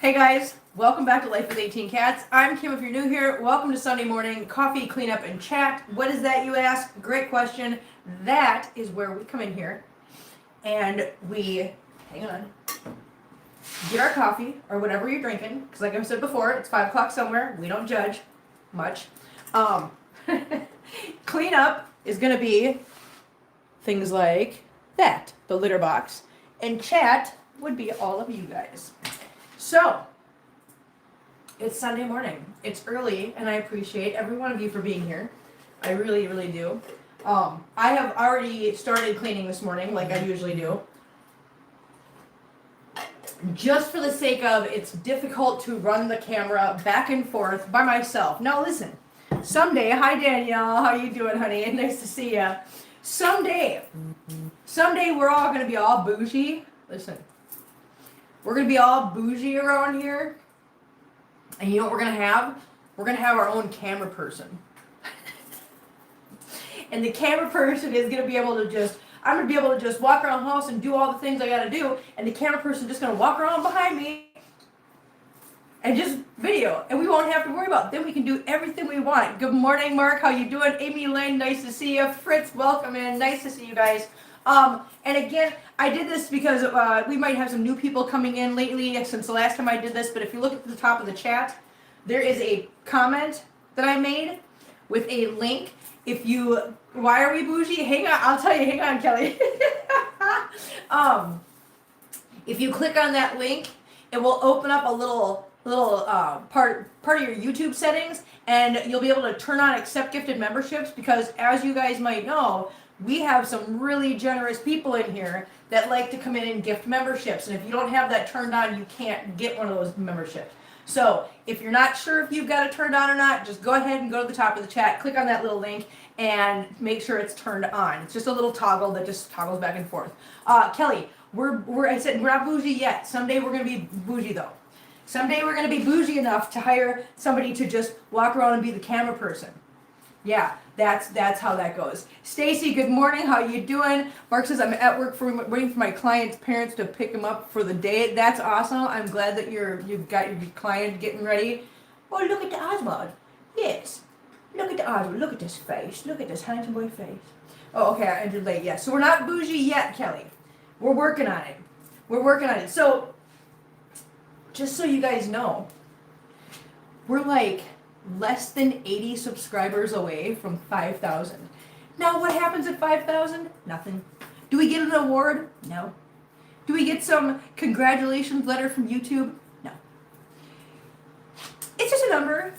Hey guys, welcome back to Life with 18 Cats. I'm Kim if you're new here. Welcome to Sunday morning coffee, cleanup, and chat. What is that, you ask? Great question. That is where we come in here and we, hang on, get our coffee or whatever you're drinking, because like I've said before, it's 5 o'clock somewhere. We don't judge much. Cleanup is going to be things like that, the litter box, and chat would be all of you guys. So, it's Sunday morning. It's early, and I appreciate every one of you for being here. I really, really do. I have already started cleaning this morning, like I usually do. Just for the sake of, it's difficult to run the camera back and forth by myself. Now listen, someday, hi Danielle, how you doing, honey? Nice to see ya. Someday we're all gonna be all bougie. Listen. We're going to be all bougie around here. And you know what we're going to have? We're going to have our own camera person. And the camera person is going to be able to just, I'm going to be able to just walk around the house and do all the things I got to do. And the camera person is just going to walk around behind me and just video. And we won't have to worry about it. Then we can do everything we want. Good morning, Mark. How you doing? Amy Lane, nice to see you. Fritz, welcome in. Nice to see you guys. And again, I did this because we might have some new people coming in lately since the last time I did this, but if you look at the top of the chat, there is a comment that I made with a link. Why are we bougie? Hang on, I'll tell you, hang on, Kelly. If you click on that link, it will open up a little part of your YouTube settings, and you'll be able to turn on accept gifted memberships because, as you guys might know, we have some really generous people in here that like to come in and gift memberships. And if you don't have that turned on, you can't get one of those memberships. So if you're not sure if you've got it turned on or not, just go ahead and go to the top of the chat, click on that little link, and make sure it's turned on. It's just a little toggle that just toggles back and forth. Kelly, I said we're not bougie yet. Someday we're going to be bougie, though. Someday we're going to be bougie enough to hire somebody to just walk around and be the camera person. Yeah, that's how that goes. Stacy, good morning. How you doing? Mark says I'm at work waiting for my client's parents to pick him up for the day. That's awesome. I'm glad that you've got your client getting ready. Oh, look at the Oswald. Yes. Look at the Oswald. Look at this face. Look at this handsome boy face. Oh, okay, I entered late. Yeah, so we're not bougie yet, Kelly. We're working on it. So, just so you guys know, we're like less than 80 subscribers away from 5,000. Now, what happens at 5,000? Nothing. Do we get an award? No. Do we get some congratulations letter from YouTube? No. It's just a number,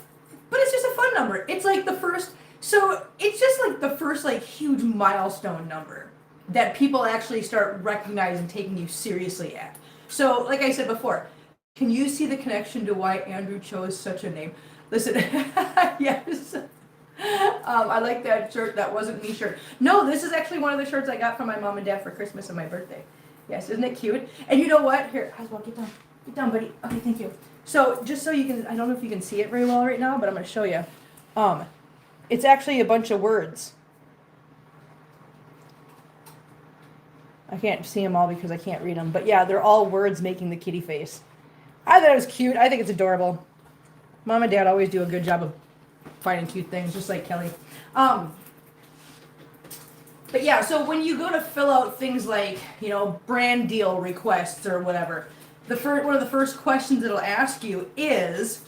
but it's just a fun number. It's like it's just like the first like huge milestone number that people actually start recognizing, taking you seriously at. So, like I said before, can you see the connection to why Andrew chose such a name? Listen, yes. I like that shirt. That wasn't me shirt. No, this is actually one of the shirts I got from my mom and dad for Christmas and my birthday. Yes, isn't it cute? And you know what? Here, Oswald, get down. Get down, buddy. Okay, thank you. So, just so you can, I don't know if you can see it very well right now, but I'm going to show you. It's actually a bunch of words. I can't see them all because I can't read them. But yeah, they're all words making the kitty face. I thought it was cute. I think it's adorable. Mom and Dad always do a good job of finding cute things, just like Kelly. But yeah, so when you go to fill out things like, brand deal requests or whatever, one of the first questions it'll ask you is,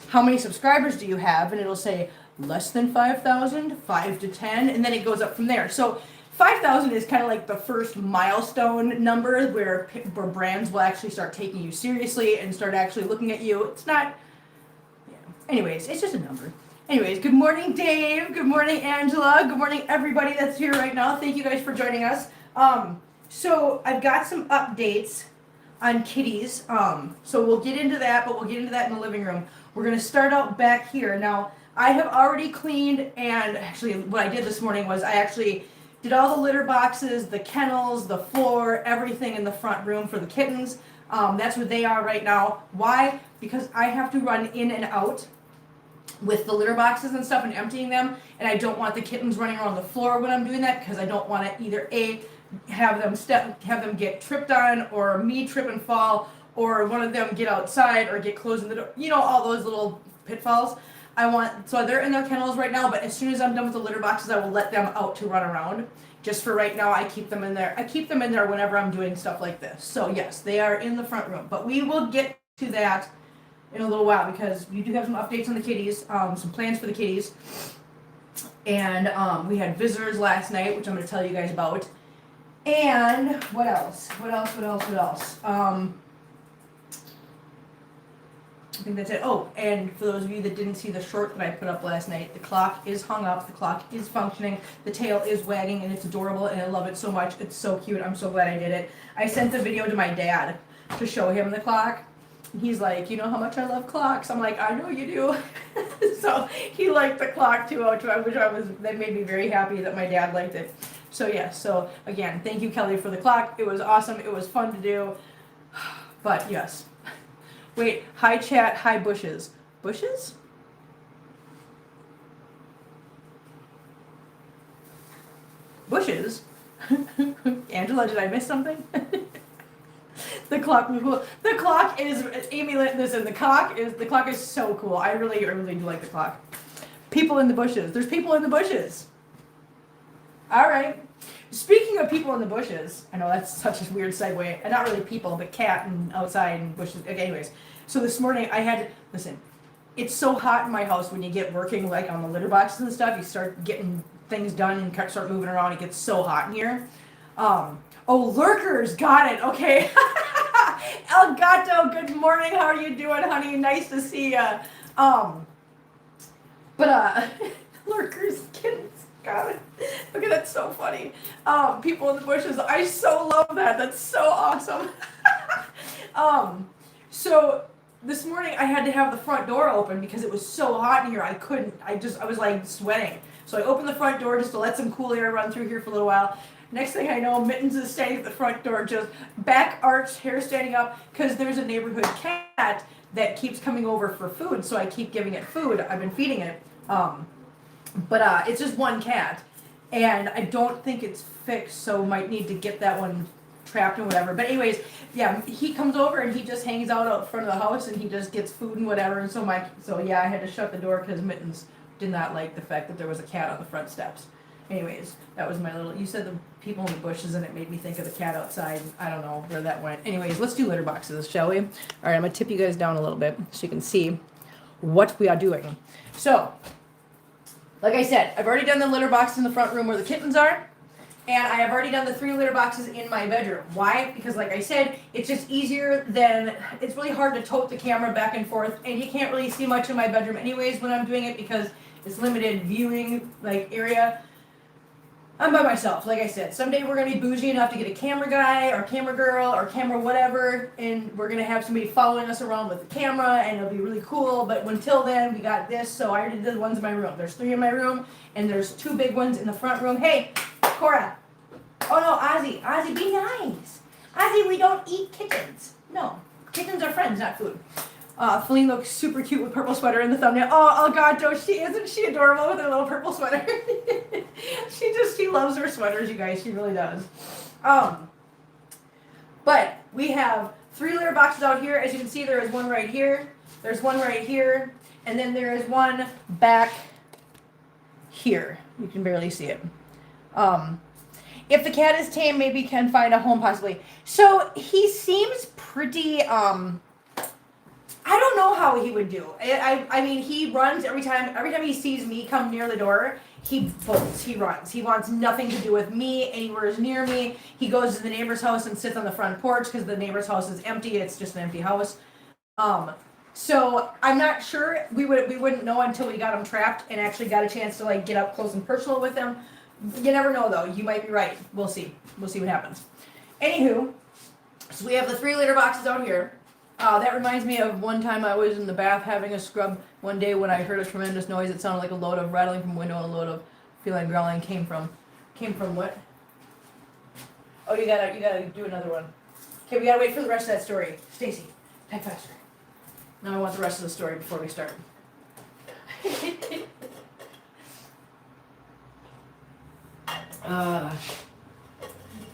how many subscribers do you have? And it'll say less than 5,000, 5 to 10, and then it goes up from there. So 5,000 is kind of like the first milestone number where brands will actually start taking you seriously and start actually looking at you. It's not... Anyways, it's just a number. Anyways, good morning, Dave. Good morning, Angela. Good morning, everybody that's here right now. Thank you guys for joining us. So I've got some updates on kitties. So we'll get into that, but we'll get into that in the living room. We're going to start out back here. Now, I have already cleaned, and actually what I did this morning was I actually did all the litter boxes, the kennels, the floor, everything in the front room for the kittens. That's where they are right now. Why? Because I have to run in and out with the litter boxes and stuff and emptying them, and I don't want the kittens running around the floor when I'm doing that because I don't want to either have them get tripped on, or me trip and fall, or one of them get outside or get closed in the door. You know, all those little pitfalls. So they're in their kennels right now, but as soon as I'm done with the litter boxes, I will let them out to run around. Just for right now, I keep them in there. I keep them in there whenever I'm doing stuff like this. So yes, they are in the front room, but we will get to that in a little while because we do have some updates on the kitties, some plans for the kitties. And we had visitors last night, which I'm going to tell you guys about. And what else? I think that's it. Oh, and for those of you that didn't see the short that I put up last night, the clock is hung up, the clock is functioning, the tail is wagging, and it's adorable, and I love it so much. It's so cute. I'm so glad I did it. I sent the video to my dad to show him the clock. He's like, you know how much I love clocks? I'm like, I know you do. So he liked the clock too, that made me very happy that my dad liked it. So yeah, so again, thank you, Kelly, for the clock. It was awesome. It was fun to do. But yes. Wait, hi chat, hi bushes. Bushes? Bushes? Angela, did I miss something? The clock was cool. The clock is, Amy, listen, the clock is so cool. I really do like the clock. People in the bushes. There's people in the bushes. All right. Speaking of people in the bushes, I know that's such a weird segue. And not really people, but cat and outside and bushes. Okay, anyways, so this morning listen, it's so hot in my house when you get working like on the litter boxes and stuff. You start getting things done and start moving around. It gets so hot in here. Oh, lurkers, got it. Okay. El Gato, good morning. How are you doing, honey? Nice to see ya. Lurkers, kittens. Got it. Okay, that's so funny. People in the bushes. I so love that. That's so awesome. So this morning I had to have the front door open because it was so hot in here. I was like sweating. So I opened the front door just to let some cool air run through here for a little while. Next thing I know, Mittens is standing at the front door, just back arched, hair standing up, because there's a neighborhood cat that keeps coming over for food. So I keep giving it food. I've been feeding it. But it's just one cat, and I don't think it's fixed, so might need to get that one trapped and whatever. But anyways, yeah, he comes over and he just hangs out front of the house and he just gets food and whatever. And so yeah, I had to shut the door because Mittens did not like the fact that there was a cat on the front steps. Anyways, that was you said the people in the bushes and it made me think of the cat outside. I don't know where that went. Anyways, let's do litter boxes, shall we? All right, I'm gonna tip you guys down a little bit so you can see what we are doing. So, like I said, I've already done the litter box in the front room where the kittens are, and I have already done the 3 litter boxes in my bedroom. Why? Because like I said, it's just easier it's really hard to tote the camera back and forth, and you can't really see much in my bedroom anyways when I'm doing it because it's limited viewing area. I'm by myself, like I said. Someday we're gonna be bougie enough to get a camera guy or camera girl or camera whatever, and we're gonna have somebody following us around with the camera, and it'll be really cool. But until then, we got this. So I already did the ones in my room. There's 3 in my room, and there's 2 big ones in the front room. Hey, Cora. Oh no, Ozzy, be nice. Ozzy, we don't eat kittens. No, kittens are friends, not food. Feline looks super cute with purple sweater in the thumbnail. Oh God, isn't she adorable with her little purple sweater? She loves her sweaters, you guys. She really does. But we have 3 litter boxes out here. As you can see, there is one right here. There's one right here, and then there is one back here. You can barely see it. If the cat is tame, maybe can find a home possibly. So he seems pretty. I don't know how he would do. I mean, he runs every time he sees me come near the door, he bolts, he runs. He wants nothing to do with me, anywhere near me. He goes to the neighbor's house and sits on the front porch because the neighbor's house is empty. It's just an empty house. So I'm not sure. We wouldn't know until we got him trapped and actually got a chance to get up close and personal with him. You never know though. You might be right. We'll see. We'll see what happens. Anywho, so we have the 3 litter boxes out here. That reminds me of one time I was in the bath having a scrub one day when I heard a tremendous noise. It sounded like a load of rattling from a window and a load of feline growling came from what? Oh, you gotta do another one. Okay, we gotta wait for the rest of that story. Stacy, type faster. Now I want the rest of the story before we start.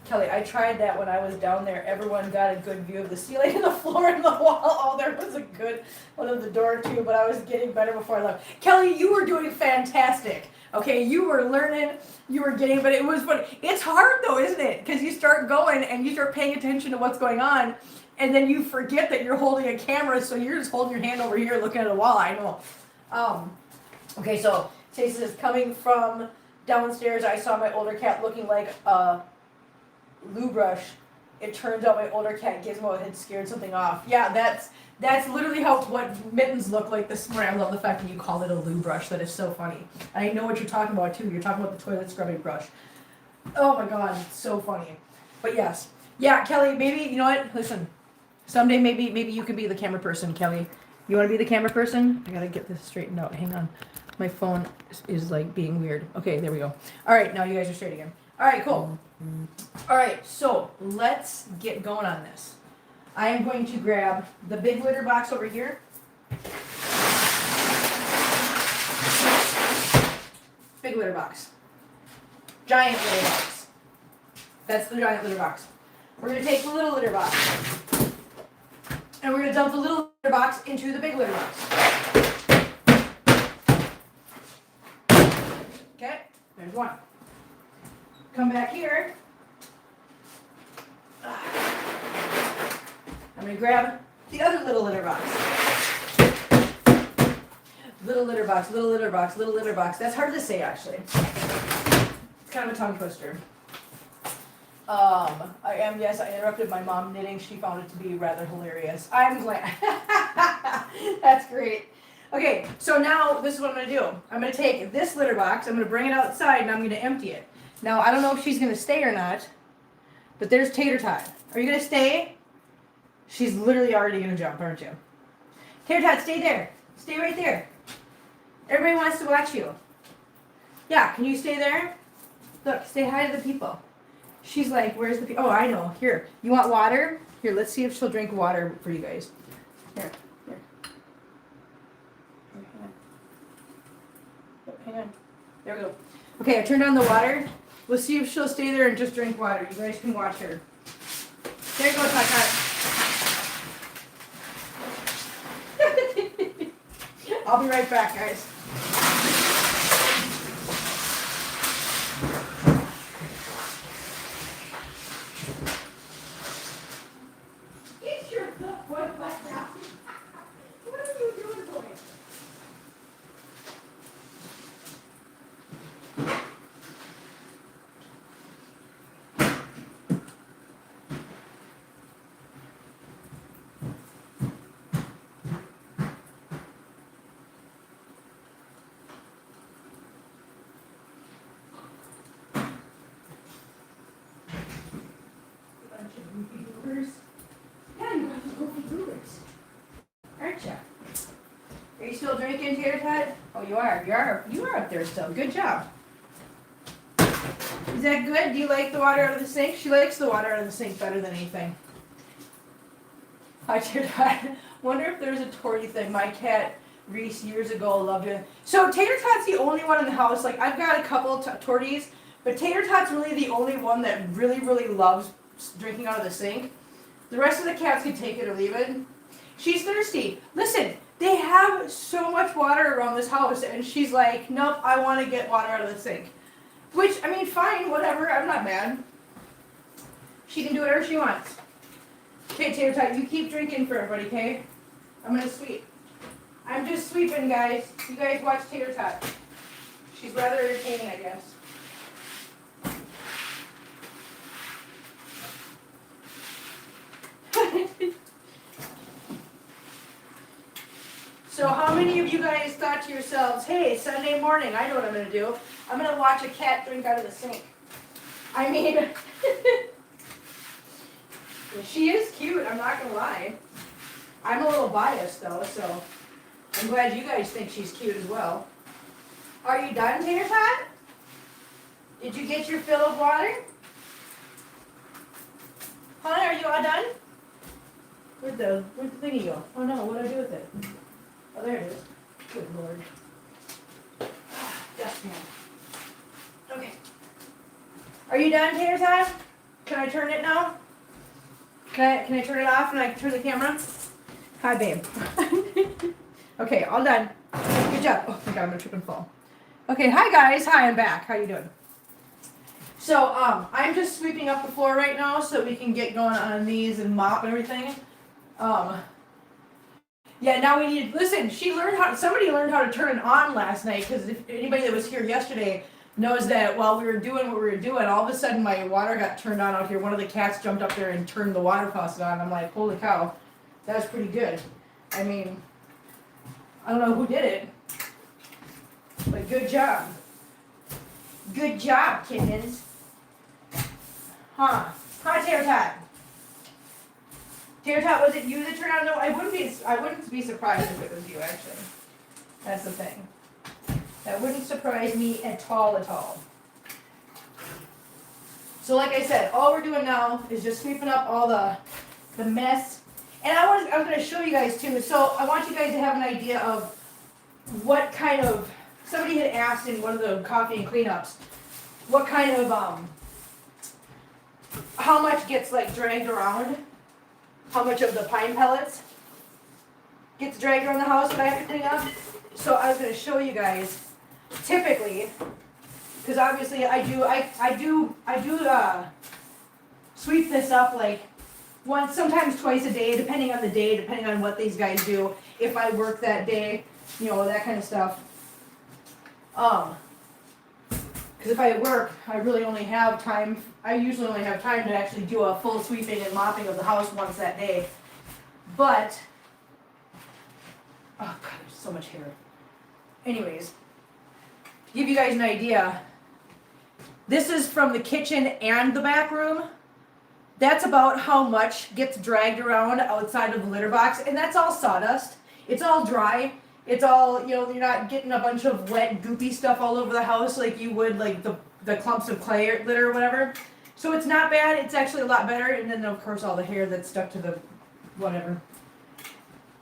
Kelly, I tried that when I was down there. Everyone got a good view of the ceiling and the floor and the wall. Oh, there was a good one of the door too, but I was getting better before I left. Kelly, you were doing fantastic. Okay, you were learning, you were getting, but it was fun. It's hard though, isn't it? Because you start going and you start paying attention to what's going on, and then you forget that you're holding a camera, so you're just holding your hand over here looking at a wall. I know. Okay, so Stacey says, coming from downstairs, I saw my older cat looking like a loo brush. It turns out my older cat Gizmo had scared something off. Yeah, that's literally what Mittens look like this morning. I love the fact that you call it a loo brush. That is so funny. And I know what you're talking about too. You're talking about the toilet scrubbing brush. Oh my god, it's so funny. But yes. Yeah, Kelly, maybe, you know what? Listen. Someday maybe you can be the camera person, Kelly. You want to be the camera person? I gotta get this straightened out. Hang on. My phone is like being weird. Okay, there we go. All right, now you guys are straight again. All right, cool. All right, so let's get going on this. I am going to grab the big litter box over here. Big litter box. Giant litter box. That's the giant litter box. We're going to take the little litter box. And we're going to dump the little litter box into the big litter box. Okay, there's one. Come back here. I'm going to grab the other little litter box. Little litter box, little litter box, little litter box. That's hard to say, actually. It's kind of a tongue twister. Yes, I interrupted my mom knitting. She found it to be rather hilarious. I'm glad. That's great. Okay, so now this is what I'm going to do. I'm going to take this litter box, I'm going to bring it outside, and I'm going to empty it. Now, I don't know if she's going to stay or not, but there's Tater Tot. Are you going to stay? She's literally already going to jump, aren't you? Tater Tot, stay there. Stay right there. Everybody wants to watch you. Yeah, can you stay there? Look, say hi to the people. She's like, where's the people? Oh, I know. Here, you want water? Here, let's see if she'll drink water for you guys. Here. Hang on. There we go. Okay, I turned on the water. We'll see if she'll stay there and just drink water. You guys can watch her. There you go, Tot. I'll be right back, guys. Get your foot back now. What are you doing, boy? Yeah, you have to go for brewers. Aren't you? Are you still drinking, Tater Tot? Oh, you are. You are up there still. Good job. Is that good? Do you like the water out of the sink? She likes the water out of the sink better than anything. Hi, Tater Tot. Wonder if there's a tortie thing. My cat Reese years ago loved it. So Tater Tot's the only one in the house. Like, I've got a couple torties, but Tater Tot's really the only one that really, really loves drinking out of the sink. The rest of the cats can take it or leave it. She's thirsty. Listen, they have so much water around this house, and she's like, nope, I want to get water out of the sink. Which, I mean, fine, whatever, I'm not mad. She can do whatever she wants. Okay, Tater Tot, you keep drinking for everybody, okay? I'm going to sweep. I'm just sweeping, guys. You guys watch Tater Tot. She's rather entertaining, I guess. So how many of you guys thought to yourselves, hey, Sunday morning, I know what I'm going to do. I'm going to watch a cat drink out of the sink. I mean, she is cute, I'm not going to lie. I'm a little biased, though, so I'm glad you guys think she's cute as well. Are you done, Tater Tot? Did you get your fill of water? Honey, are you all done? Where'd the thingy go? Oh no, what did I do with it? Oh, there it is. Good Lord. Dustpan. Okay. Are you done, Tater Tot? Can I turn it now? Can I turn it off and I can turn the camera? Hi, babe. Okay, all done. Good job. Oh my god, I'm gonna trip and fall. Okay, hi guys. Hi, I'm back. How you doing? So, I'm just sweeping up the floor right now so we can get going on these and mop and everything. Yeah, now we need, listen, somebody learned how to turn it on last night, because if anybody that was here yesterday knows that while we were doing what we were doing, all of a sudden my water got turned on out here. One of the cats jumped up there and turned the water faucet on. I'm like, holy cow, that was pretty good. I mean, I don't know who did it, but good job. Good job, kittens. Huh? Hi, Tater Tot. Tater Tot, was it you that turned on? No, I wouldn't be surprised if it was you, actually. That's the thing. That wouldn't surprise me at all. So like I said, all we're doing now is just sweeping up all the mess. And I was going to show you guys too. So I want you guys to have an idea of what kind of, somebody had asked in one of the coffee and cleanups, what kind of, how much gets like dragged around, how much of the pine pellets gets dragged around the house when I have to clean up. So I was going to show you guys, typically, because obviously I do sweep this up like once, sometimes twice a day, depending on the day, depending on what these guys do. If I work that day, you know, that kind of stuff. Because if I work, I really only have time. I usually only have time to actually do a full sweeping and mopping of the house once that day. But oh god, there's so much hair. Anyways, to give you guys an idea, this is from the kitchen and the back room. That's about how much gets dragged around outside of the litter box, and that's all sawdust. It's all dry. It's all, you know, you're not getting a bunch of wet, goopy stuff all over the house like you would like the clumps of clay or litter or whatever. So it's not bad. It's actually a lot better. And then, of course, all the hair that's stuck to the whatever.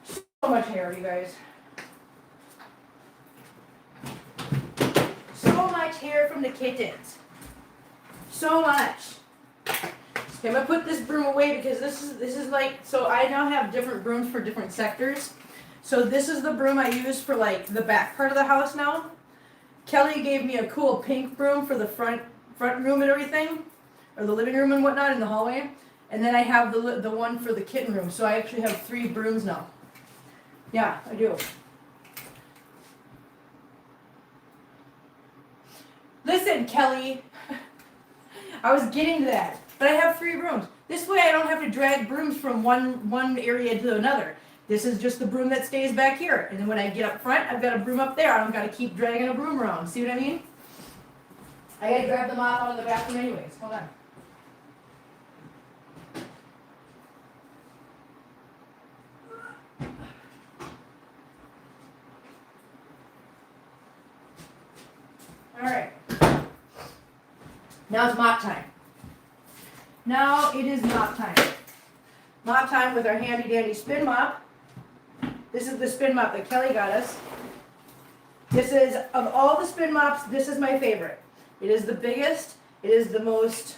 So much hair, you guys. So much hair from the kittens. So much. Okay, I'm gonna put this broom away because this is like, so I now have different brooms for different sectors. So this is the broom I use for like the back part of the house now. Kelly gave me a cool pink broom for the front room and everything, or the living room and whatnot in the hallway. And then I have the one for the kitten room. So I actually have 3 brooms now. Yeah, I do. Listen, Kelly. I was getting to that. But I have 3 brooms. This way I don't have to drag brooms from one area to another. This is just the broom that stays back here. And then when I get up front, I've got a broom up there. I don't got to keep dragging a broom around. See what I mean? I got to grab the mop out of the bathroom anyways. Hold on. All right. Now it's mop time. Now it is mop time. Mop time with our handy dandy spin mop. This is the spin mop that Kelly got us. This is, of all the spin mops, this is my favorite. It is the biggest. It is the most,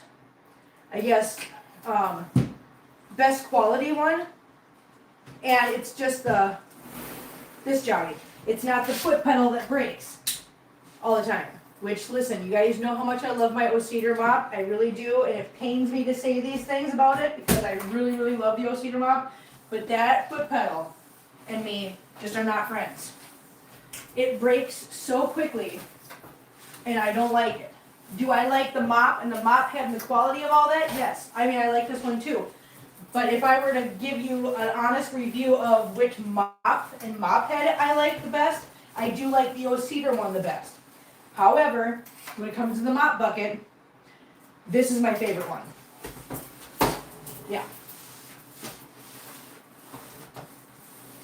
I guess, best quality one. And it's just this jolly. It's not the foot pedal that breaks all the time. Which, listen, you guys know how much I love my O-Cedar mop. I really do, and it pains me to say these things about it because I really, really love the O-Cedar mop. But that foot pedal and me just are not friends. It breaks so quickly, and I don't like it. Do I like the mop and the mop head and the quality of all that? Yes. I mean, I like this one too. But if I were to give you an honest review of which mop and mop head I like the best, I do like the O-Cedar one the best. However, when it comes to the mop bucket, this is my favorite one. Yeah.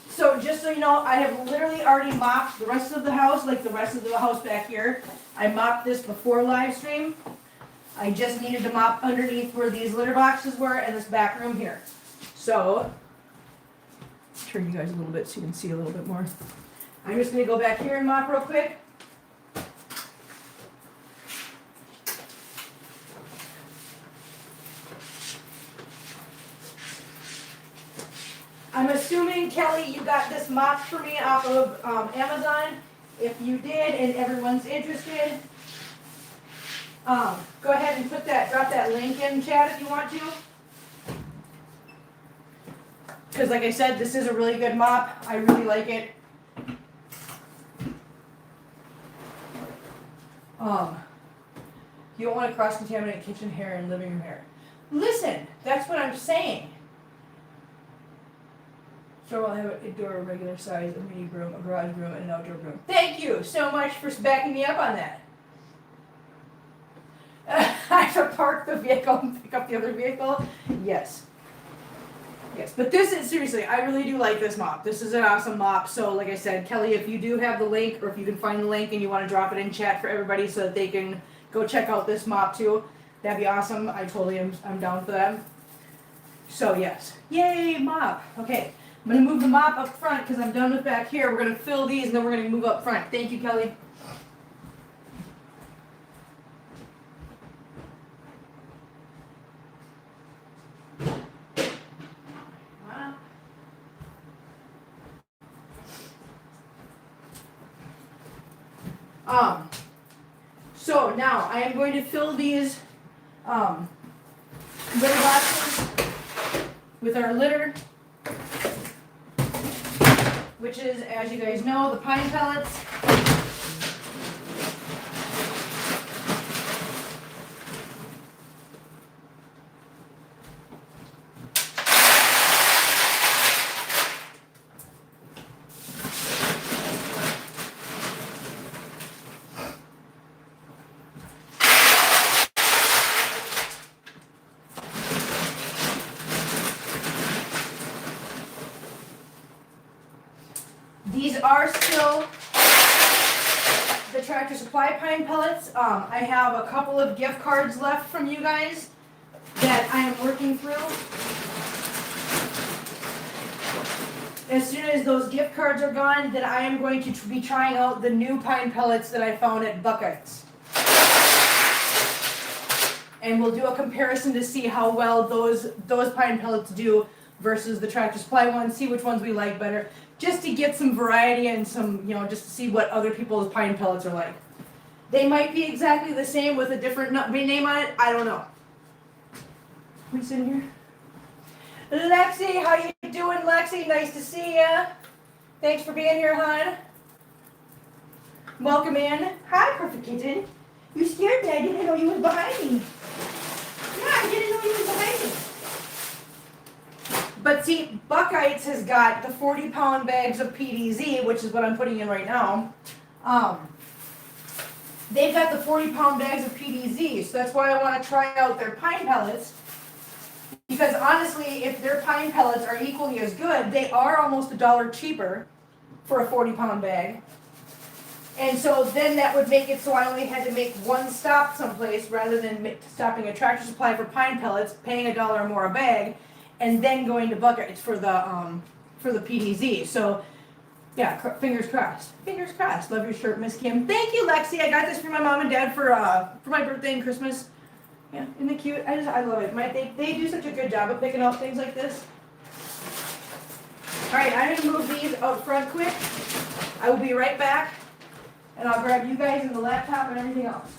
So just so you know, I have literally already mopped the rest of the house, like the rest of the house back here. I mopped this before live stream. I just needed to mop underneath where these litter boxes were and this back room here. So, turn you guys a little bit so you can see a little bit more. I'm just going to go back here and mop real quick. assuming, Kelly, you got this mop for me off of Amazon. If you did and everyone's interested, go ahead and drop that link in chat if you want to. Because like I said, this is a really good mop. I really like it. You don't want to cross-contaminate kitchen hair and living room hair. Listen, that's what I'm saying. So I'll have an indoor regular size, a mini room, a garage room, and an outdoor room. Thank you so much for backing me up on that. I have to park the vehicle and pick up the other vehicle. Yes. Yes, but this is, seriously, I really do like this mop. This is an awesome mop. So like I said, Kelly, if you do have the link, or if you can find the link and you want to drop it in chat for everybody so that they can go check out this mop too, that'd be awesome. I totally am, I'm down for that. So yes, yay, mop. Okay, I'm going to move the mop up front because I'm done with back here. We're going to fill these and then we're going to move up front. Thank you, Kelly. So now I am going to fill these litter boxes with our litter, which is, as you guys know, the pine pellets. These are still the Tractor Supply pine pellets. I have a couple of gift cards left from you guys that I am working through. As soon as those gift cards are gone, then I am going to be trying out the new pine pellets that I found at Buckeyes. And we'll do a comparison to see how well those pine pellets do versus the Tractor Supply ones, see which ones we like better. Just to get some variety and some, just to see what other people's pine pellets are like. They might be exactly the same with a different name on it. I don't know. We sitting here? Lexi, how you doing, Lexi? Nice to see ya. Thanks for being here, hon. Welcome in. Hi, Perfect Kitten. You scared me. I didn't know you was behind me. Yeah, I didn't know you was behind me. But see, Buckeyes has got the 40-pound bags of PDZ, which is what I'm putting in right now. They've got the 40-pound bags of PDZ, so that's why I want to try out their pine pellets. Because honestly, if their pine pellets are equally as good, they are almost $1 cheaper for a 40-pound bag. And so then that would make it so I only had to make one stop someplace rather than stopping at Tractor Supply for pine pellets, paying $1 more a bag, and then going to Buckeyes for the PDZ. So, yeah, fingers crossed. Fingers crossed. Love your shirt, Miss Kim. Thank you, Lexi. I got this for my mom and dad for my birthday and Christmas. Yeah, isn't it cute? I love it. They do such a good job of picking out things like this. All right, I'm gonna move these out front quick. I will be right back, and I'll grab you guys and the laptop and everything else.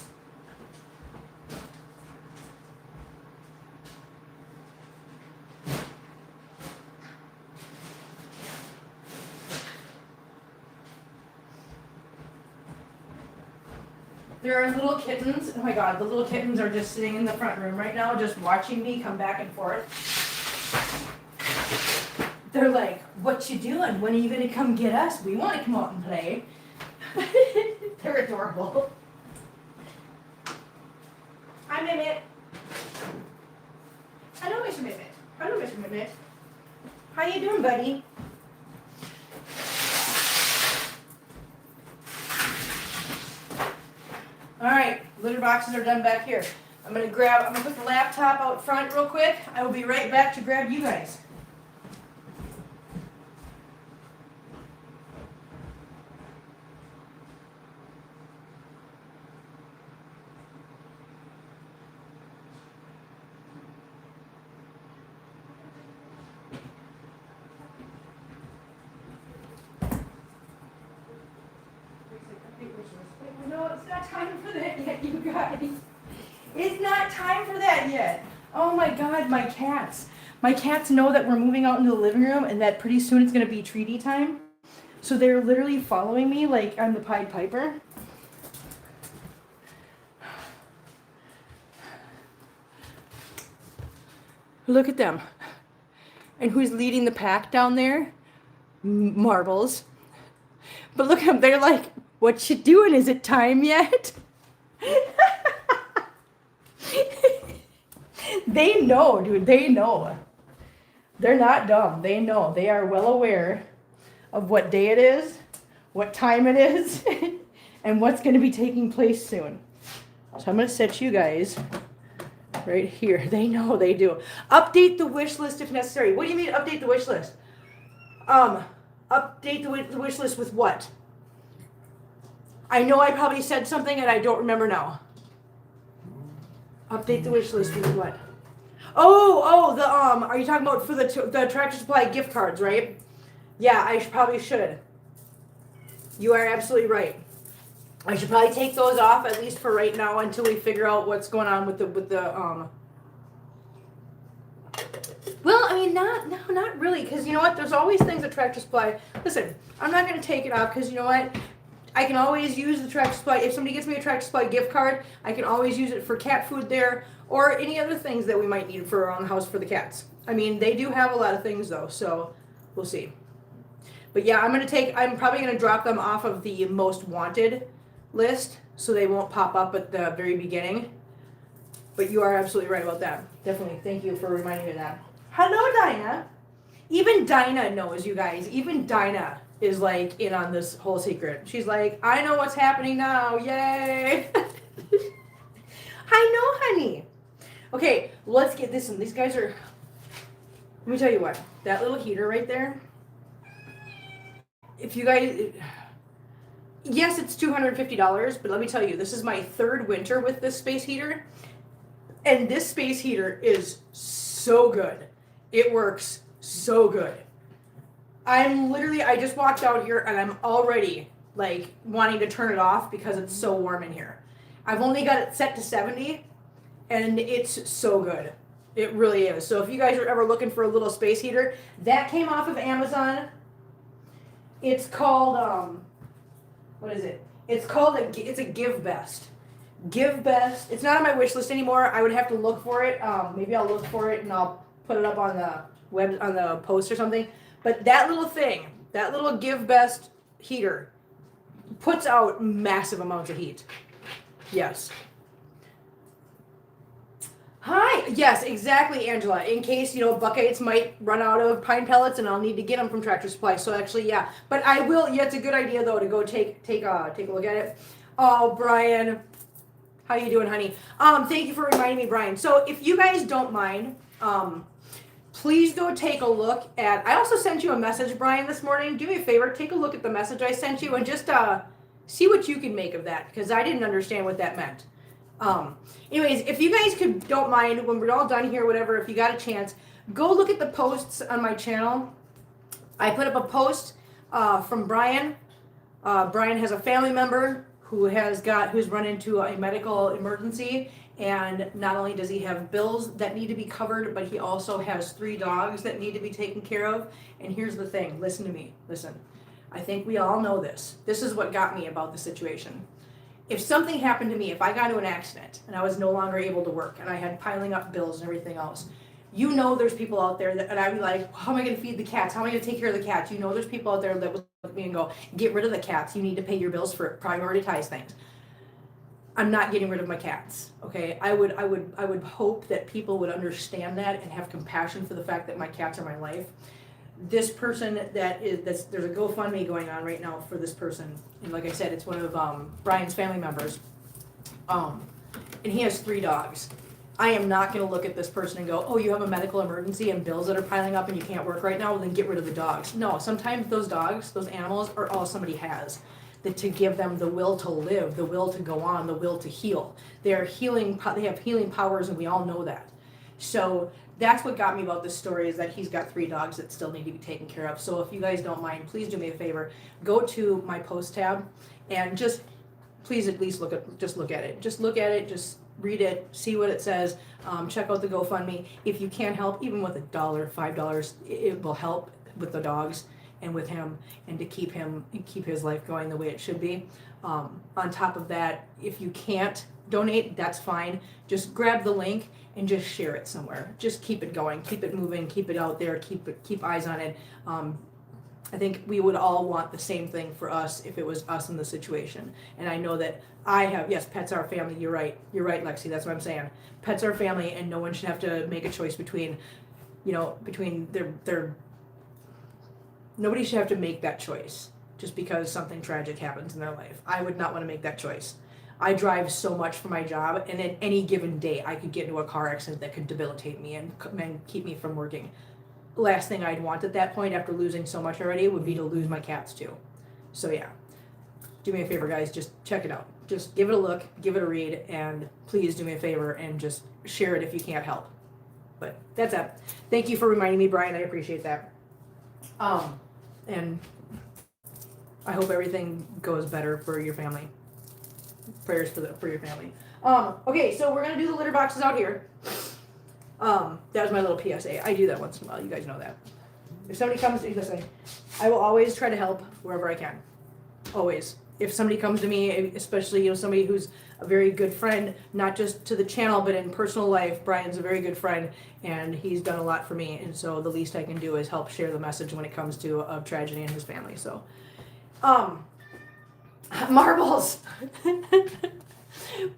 There are little kittens. Oh my god, the little kittens are just sitting in the front room right now, just watching me come back and forth. They're like, what you doing? When are you going to come get us? We want to come out and play. They're adorable. Hi, Mimit. Hello, Mr. Mimit. Hello, Mr. Mimit. How you doing, buddy? All right, litter boxes are done back here. I'm gonna put the laptop out front real quick. I will be right back to grab you guys. for that yet, you guys. It's not time for that yet. Oh my God, my cats. My cats know that we're moving out into the living room and that pretty soon it's going to be treaty time. So they're literally following me like I'm the Pied Piper. Look at them. And who's leading the pack down there? Marbles. But look at them. They're like, what you doing? Is it time yet? They know, dude. They know. They're not dumb. They know. They are well aware of what day it is, what time it is, and what's going to be taking place soon. So I'm going to set you guys right here. They know. They do. Update the wish list if necessary. What do you mean update the wish list? Update the wish list with what? I know I probably said something and I don't remember now. Update the wish list with what? Are you talking about for the Tractor Supply gift cards, right? Yeah, I probably should. You are absolutely right. I should probably take those off at least for right now until we figure out what's going on with the Well, I mean, not really, because you know what? There's always things at Tractor Supply. Listen, I'm not going to take it off because you know what? I can always use the Tractor Supply. If somebody gets me a Tractor Supply gift card, I can always use it for cat food there or any other things that we might need for around the house for the cats. I mean, they do have a lot of things though, so we'll see. But yeah, I'm probably going to drop them off of the most wanted list so they won't pop up at the very beginning. But you are absolutely right about that. Definitely. Thank you for reminding me of that. Hello, Dinah. Even Dinah knows, you guys. Even Dinah is like in on this whole secret. She's like, I know what's happening now. Yay. I know, honey. Okay, let's get this one. These guys are, let me tell you what. That little heater right there, if you guys, yes, it's $250, but let me tell you, this is my third winter with this space heater. And this space heater is so good. It works so good. I just walked out here and I'm already like wanting to turn it off because it's so warm in here. I've only got it set to 70 and it's so good. It really is. So if you guys are ever looking for a little space heater, that came off of Amazon. It's called, what is it? It's a Give Best. Give Best. It's not on my wish list anymore. I would have to look for it. Maybe I'll look for it and I'll put it up on the web, on the post or something. But that little thing, that little Give Best heater puts out massive amounts of heat. Yes. Hi. Yes, exactly, Angela. In case, buckets might run out of pine pellets and I'll need to get them from Tractor Supply. So actually, yeah. But I will, yeah, it's a good idea though to go take a look at it. Oh, Brian. How you doing, honey? Thank you for reminding me, Brian. So if you guys don't mind, please go take a look at, I also sent you a message, Brian, this morning. Do me a favor, take a look at the message I sent you and just see what you can make of that, because I didn't understand what that meant. Anyways, if you guys don't mind, when we're all done here, whatever, if you got a chance, go look at the posts on my channel. I put up a post from Brian. Brian has a family member who's run into a medical emergency, and not only does he have bills that need to be covered, but he also has 3 dogs that need to be taken care of. And here's the thing, listen to me, listen. I think we all know this. This is what got me about the situation. If something happened to me, if I got into an accident and I was no longer able to work and I had piling up bills and everything else, there's people out there and I'd be like, how am I going to feed the cats? How am I going to take care of the cats? There's people out there that would look at me and go, get rid of the cats. You need to pay your bills for it. Prioritize things. I'm not getting rid of my cats. Okay. I would hope that people would understand that and have compassion for the fact that my cats are my life. This person there's a GoFundMe going on right now for this person. And like I said, it's one of Brian's family members. And he has 3 dogs. I am not going to look at this person and go, oh, you have a medical emergency and bills that are piling up and you can't work right now, well, then get rid of the dogs. No, sometimes those dogs, those animals, are all somebody has. To give them the will to live, the will to go on, the will to heal. They have healing powers, and we all know that. So that's what got me about this story, is that he's got 3 dogs that still need to be taken care of. So if you guys don't mind, please do me a favor. Go to my post tab and just please at least look at it. Just look at it. Just read it. See what it says. Check out the GoFundMe. If you can't help, even with $1, $5, it will help with the dogs and with him, and to keep his life going the way it should be. On top of that, if you can't donate, that's fine. Just grab the link and just share it somewhere. Just keep it going, keep it moving, keep it out there, keep eyes on it. I think we would all want the same thing for us if it was us in the situation. And I know that yes, pets are family. You're right, Lexi. That's what I'm saying. Pets are family, and no one should have to make a choice between their. Nobody should have to make that choice just because something tragic happens in their life. I would not want to make that choice. I drive so much for my job, and at any given day, I could get into a car accident that could debilitate me and keep me from working. Last thing I'd want at that point, after losing so much already, would be to lose my cats too. So yeah, do me a favor, guys. Just check it out. Just give it a look, give it a read, and please do me a favor and just share it if you can't help. But that's it. Thank you for reminding me, Brian. I appreciate that. And I hope everything goes better for your family. Prayers for your family. Okay, so we're gonna do the litter boxes out here. That was my little PSA. I do that once in a while. You guys know that. If somebody comes to me, listen, I will always try to help wherever I can. Always. If somebody comes to me, especially somebody who's a very good friend, not just to the channel, but in personal life, Brian's a very good friend, and he's done a lot for me. And so the least I can do is help share the message when it comes to a tragedy in his family. So, Marbles.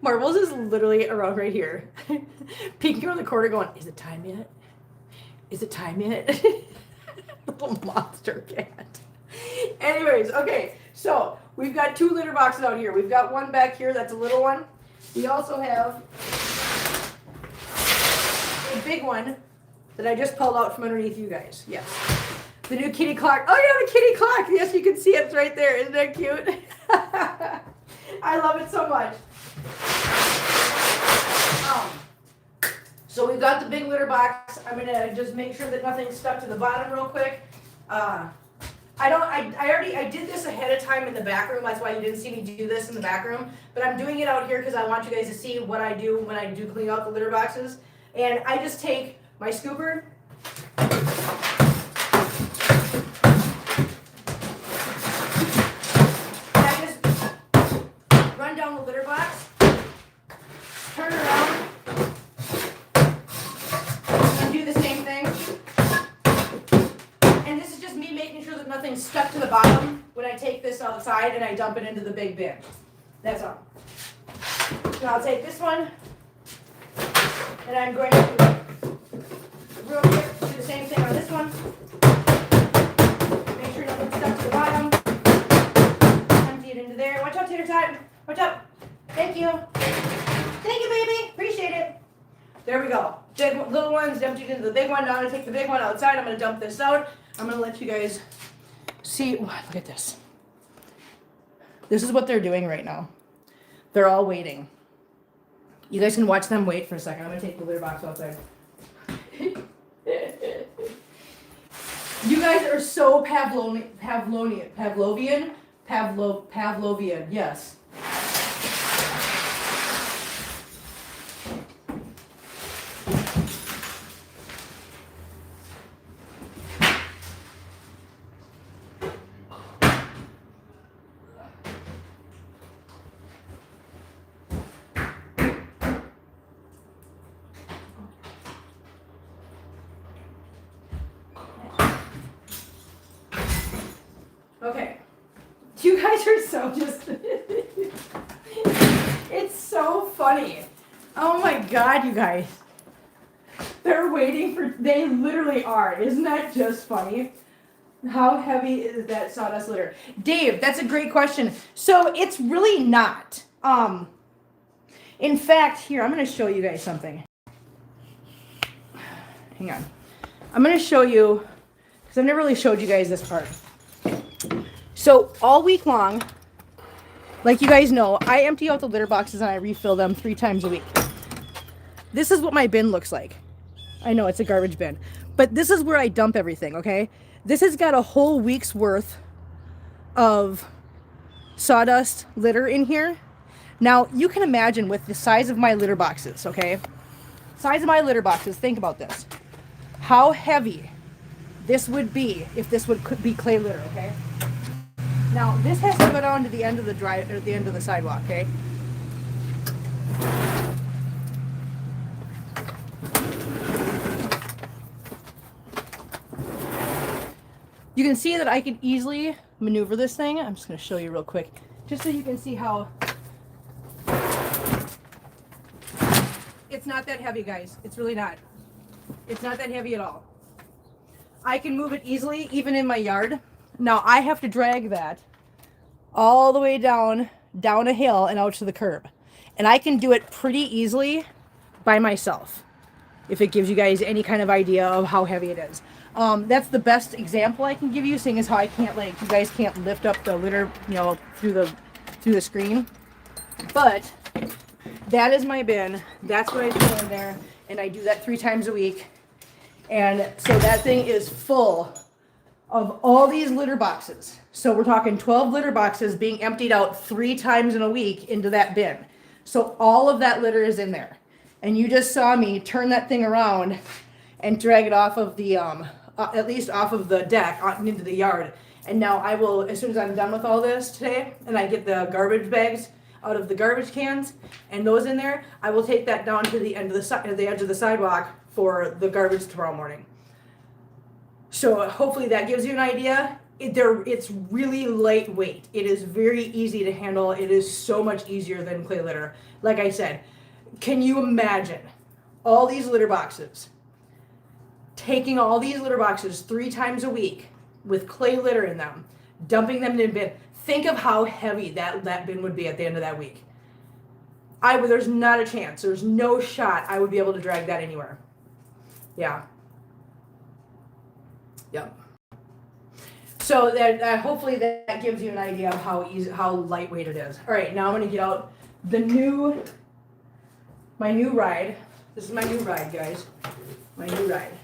Marbles is literally around right here, peeking around the corner going, is it time yet? Is it time yet? Little monster cat. Anyways, okay, so we've got 2 litter boxes out here. We've got one back here, that's a little one. We also have a big one that I just pulled out from underneath you guys. Yes. The new kitty clock. Oh yeah, the kitty clock. Yes, you can see it's right there. Isn't that cute? I love it so much. So we've got the big litter box. I'm gonna just make sure that nothing's stuck to the bottom real quick. I did this ahead of time in the back room. That's why you didn't see me do this in the back room. But I'm doing it out here because I want you guys to see what I do when I do clean out the litter boxes. And I just take my scooper. And I just run down the litter box, turn around, and do the same thing. And this is just me making sure that nothing's stuck to the bottom when I take this outside and I dump it into the big bin. That's all. So I'll take this one, and I'm going to real quick do the same thing on this one. Make sure nothing's stuck to the bottom. Empty it into there. Watch out, Tater Tot. Watch out. Thank you. Thank you, baby. Appreciate it. There we go. Little ones emptied into the big one. Now I'm going to take the big one outside. I'm going to dump this out. I'm going to let you guys see. Look at this. This is what they're doing right now. They're all waiting. You guys can watch them wait for a second. I'm going to take the litter box outside. You guys are so Pavlovian. Yes. Okay. You guys are so just... It's so funny. Oh my God, you guys. They're waiting for... They literally are. Isn't that just funny? How heavy is that sawdust litter? Dave, that's a great question. So it's really not. In fact, here, I'm going to show you guys something. Hang on. I'm going to show you, because I've never really showed you guys this part. So all week long, like you guys know, I empty out the litter boxes and I refill them 3 times a week. This is what my bin looks like. I know it's a garbage bin, but this is where I dump everything, okay? This has got a whole week's worth of sawdust litter in here. Now, you can imagine with the size of my litter boxes, okay? Size of my litter boxes, think about this. How heavy this would be if this could be clay litter, okay? Now, this has to go down to the end of the the end of the sidewalk, okay? You can see that I can easily maneuver this thing. I'm just going to show you real quick, just so you can see how it's not that heavy, guys. It's really not. It's not that heavy at all. I can move it easily, even in my yard. Now, I have to drag that all the way down a hill and out to the curb. And I can do it pretty easily by myself, if it gives you guys any kind of idea of how heavy it is. That's the best example I can give you, seeing as how I can't, like, you guys can't lift up the litter, you know, through the screen. But that is my bin. That's what I put in there, and I do that 3 times a week. And so that thing is full of all these litter boxes. So we're talking 12 litter boxes being emptied out 3 times in a week into that bin. So all of that litter is in there. And you just saw me turn that thing around and drag it off of the, at least off of the deck into the yard. And now I will, as soon as I'm done with all this today, and I get the garbage bags out of the garbage cans and those in there, I will take that down to the end of the edge of the sidewalk for the garbage tomorrow morning. So hopefully that gives you an idea. It's really lightweight. It is very easy to handle. It is so much easier than clay litter. Like I said, can you imagine all these litter boxes? Taking all these litter boxes 3 times a week with clay litter in them, dumping them in a bin. Think of how heavy that bin would be at the end of that week. There's not a chance. There's no shot I would be able to drag that anywhere. Yeah. Yep. So that hopefully that gives you an idea of how lightweight it is. All right, now I'm going to get out my new ride. This is my new ride, guys. My new ride.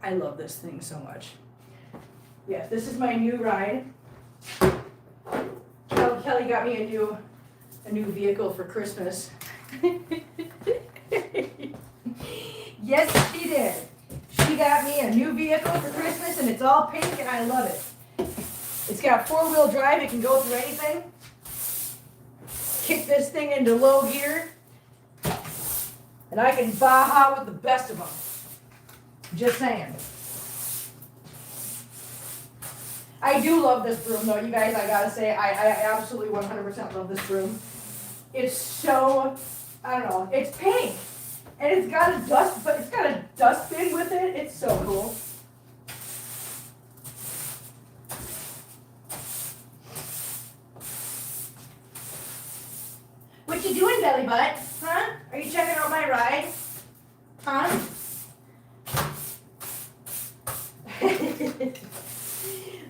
I love this thing so much. Yes, this is my new ride. Kelly got me a new vehicle for Christmas. Yes, she did. She got me a new vehicle for Christmas, and it's all pink, and I love it. It's got 4-wheel drive. It can go through anything. Kick this thing into low gear, and I can baja with the best of them. Just saying. I do love this broom, though, you guys. I gotta say, I absolutely 100% love this broom. It's so, I don't know, it's pink. And it's got a dustbin with it. It's so cool. What you doing, belly butt? Huh? Are you checking out my ride? Huh?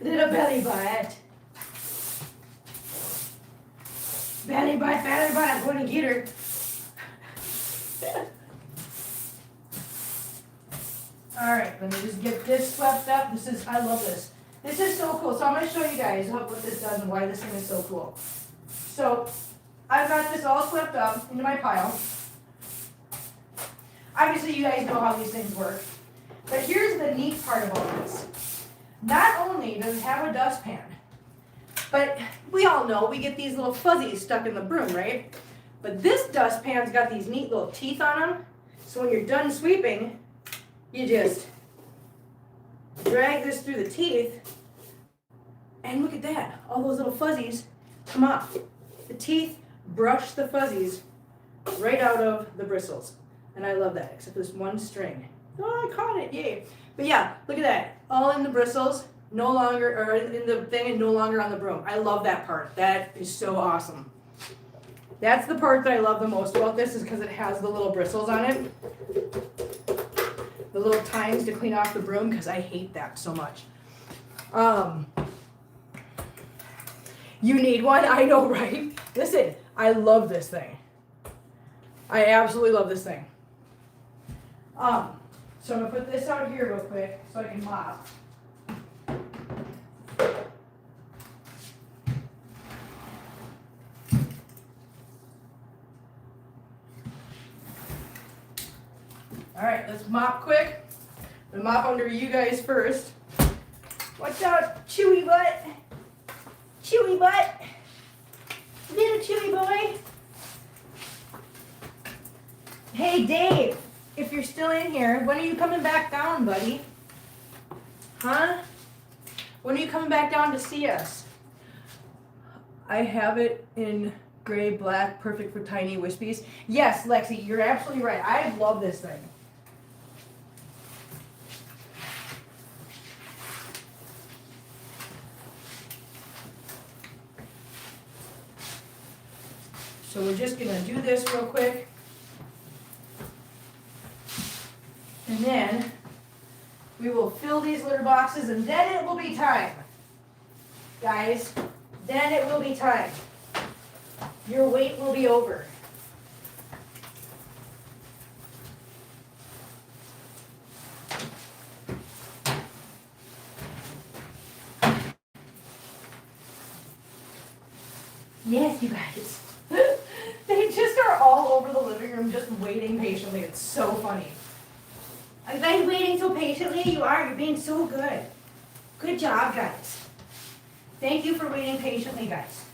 Little belly butt. Belly butt, I'm going to get her. Alright, let me just get this swept up. I love this. This is so cool. So I'm going to show you guys what this does and why this thing is so cool. So, I've got this all swept up into my pile. Obviously, you guys know how these things work. But here's the neat part of all this. Not only does it have a dustpan, but we all know we get these little fuzzies stuck in the broom, right? But this dustpan's got these neat little teeth on them. So when you're done sweeping, you just drag this through the teeth, and look at that. All those little fuzzies come off. The teeth brush the fuzzies right out of the bristles. And I love that, except this one string. Oh, I caught it, yay. But yeah, look at that. All in the bristles, no longer, or in the thing and no longer on the broom. I love that part. That is so awesome. That's the part that I love the most about this, is because it has the little bristles on it. The little tines to clean off the broom, because I hate that so much. You need one? I know, right? Listen, I love this thing. I absolutely love this thing. So I'm going to put this out here real quick so I can mop. All right, let's mop quick. I'm gonna mop under you guys first. Watch out, chewy butt. Chewy butt. Little chewy boy. Hey, Dave, if you're still in here, when are you coming back down, buddy? Huh? When are you coming back down to see us? I have it in gray, black, perfect for tiny wispies. Yes, Lexi, you're absolutely right. I love this thing. So we're just gonna do this real quick. And then we will fill these litter boxes and then it will be time. Guys, then it will be time. Your wait will be over. Yes, you guys. They just are all over the living room just waiting patiently. It's so funny. Are you guys waiting so patiently? You are. You're being so good. Good job, guys. Thank you for waiting patiently, guys.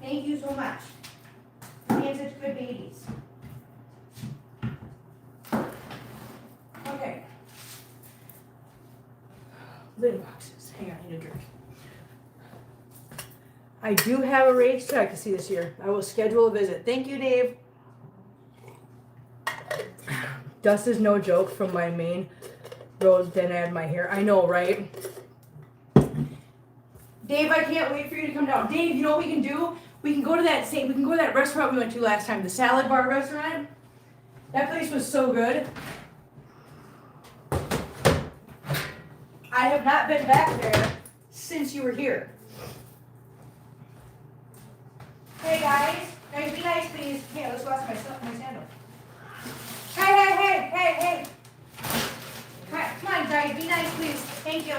Thank you so much. You're being such good babies. Okay. Litter boxes. Hang on, I need a drink. I do have a racetrack to see this year. I will schedule a visit. Thank you, Dave. Dust is no joke from my main road, then I had my hair. I know, right? Dave, I can't wait for you to come down. Dave, you know what we can do? We can go to that restaurant we went to last time, the salad bar restaurant. That place was so good. I have not been back there since you were here. Hey guys, be nice please. Hey, let's wash my sandal. Hey. Come on guys, be nice please. Thank you.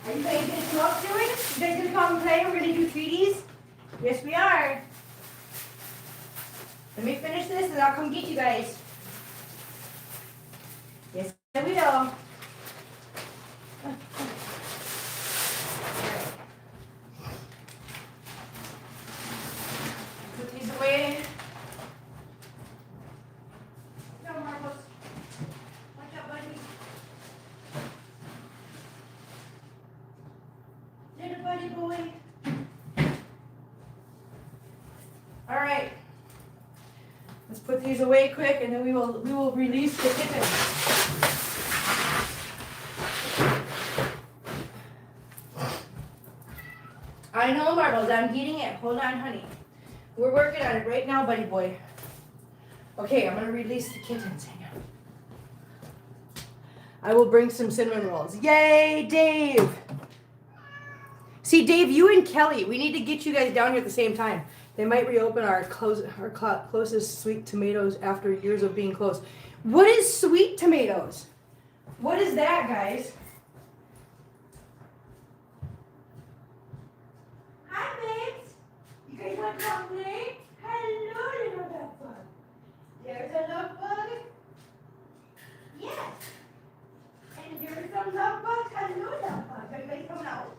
Are you guys going to come up to it? You guys going to come and play? We're going to do treaties? Yes, we are. Let me finish this and I'll come get you guys. Yes, I will. Put these away. No, Marcos. Watch out, buddy. Little buddy boy. All right. Let's put these away quick, and then we will release the kitten. I know, Marbles. I'm getting it. Hold on, honey. We're working on it right now, buddy boy. Okay, I'm gonna release the kittens. Hang on. I will bring some cinnamon rolls. Yay, Dave! See, Dave, you and Kelly, we need to get you guys down here at the same time. They might reopen our closest sweet tomatoes after years of being closed. What is sweet tomatoes? What is that, guys? Hi, babes. You guys want to come play? Hello, little love bug. There's a love bug. Yes. And there's some love bugs. Hello, love bug. Are you guys coming out?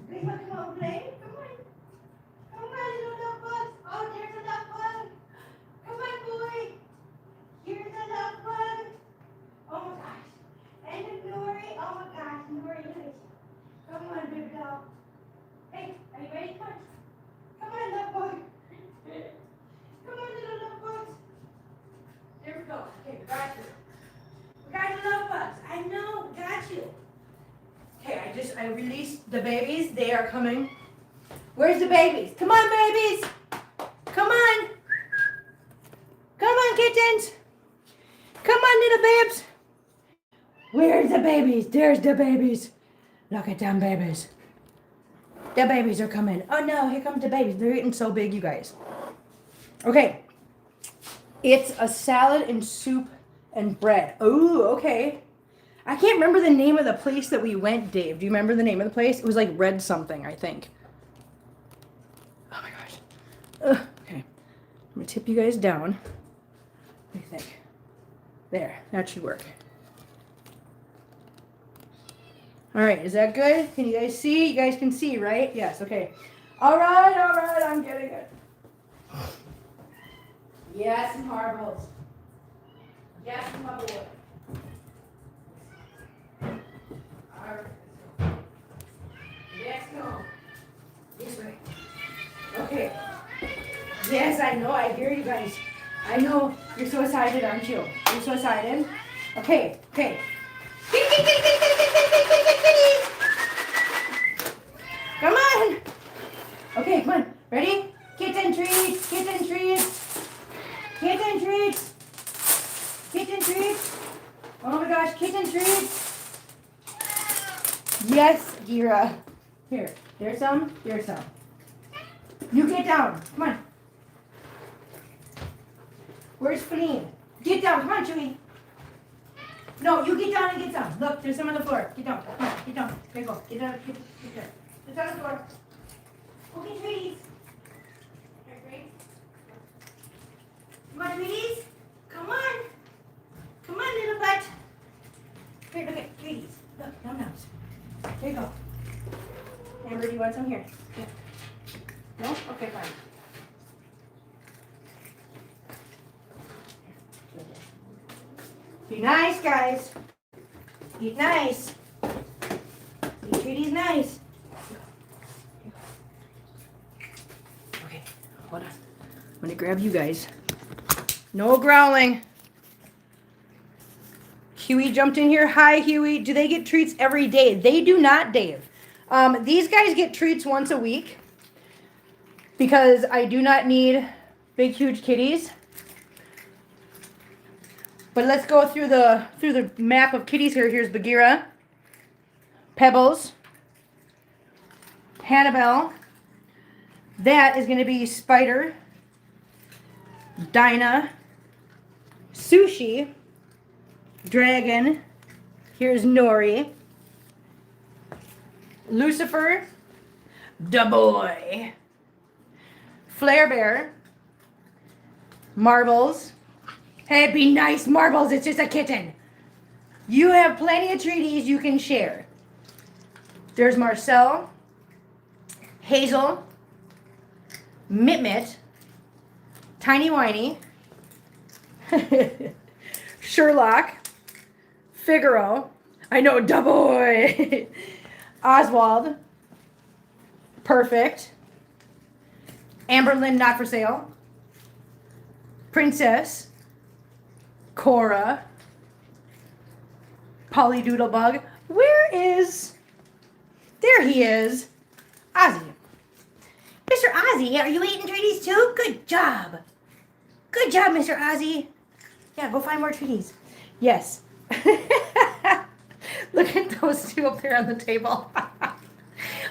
You guys want to come out and play? Come on. Come on, little love bugs. Oh, there's a love bug. Come on, boy. Here's a love bug. Oh my gosh. And the Nori. Oh my gosh, Nori, look at you. Come on, big dog. Hey, are you ready? Come on. Come on, love bug. Come on, little love bugs. There we go. Okay, we got you. We got your love bugs. I know, we got you. Okay, I released the babies. They are coming. Where's the babies? Come on, babies. Come Come on. Come on, kittens. Come on, little babes. Where's the babies? There's the babies. Look at them babies. The babies are coming. Oh no, here comes the babies. They're getting so big, you guys. Okay. It's a salad and soup and bread. Oh, okay. I can't remember the name of the place that we went, Dave. Do you remember the name of the place? It was like Red something, I think. Oh my gosh. Okay. I'm going to tip you guys down. What do you think? There. That should work. All right. Is that good? Can you guys see? You guys can see, right? Yes. Okay. All right. I'm getting it. Yes, marbles. Yes, my boy. All right. Let's go. This way. Okay. Yes, I know. I hear you guys. I know. You're so excited, aren't you? You're so excited. Okay. Come on. Okay, come on. Ready? Kitten treats. Kitten treats. Kitten treats. Kitten treats. Oh my gosh, kitten treats. Yes, Gira. Here, there's some. Here's some. You get down. Come on. Where's Feline? Get down. Come on, Chewy. No, you get down and get some. Look, there's some on the floor. Get down. Come on, get down. There you go. Get down. Get down. It's on the floor. Okay, treaties. Come on, treaties. Come on. Come on, little butt. Here, look at treaties. Look, num-nums. There you go. Amber, do you want some here? Yeah. No? Okay, fine. Be nice, guys. Eat nice. Eat treaties nice. Okay, hold on. I'm going to grab you guys. No growling. Huey jumped in here. Hi, Huey. Do they get treats every day? They do not, Dave. These guys get treats once a week because I do not need big, huge kitties. But let's go through the map of kitties here. Here's Bagheera, Pebbles, Hannibal. That is going to be Spider, Dinah, Sushi, Dragon. Here's Nori, Lucifer, Da Boy, Flare Bear, Marbles. Hey, be nice, Marbles. It's just a kitten. You have plenty of treaties you can share. There's Marcel, Hazel, Mit, Tiny Whiny, Sherlock, Figaro. I know, Da Boy. Oswald, Perfect, Amberlynn, not for sale, Princess, Cora, Polly Doodlebug. Where is... There he is. Ozzy. Mr. Ozzy, are you eating treaties too? Good job. Good job, Mr. Ozzy. Yeah, go find more treaties. Yes. Look at those two up there on the table.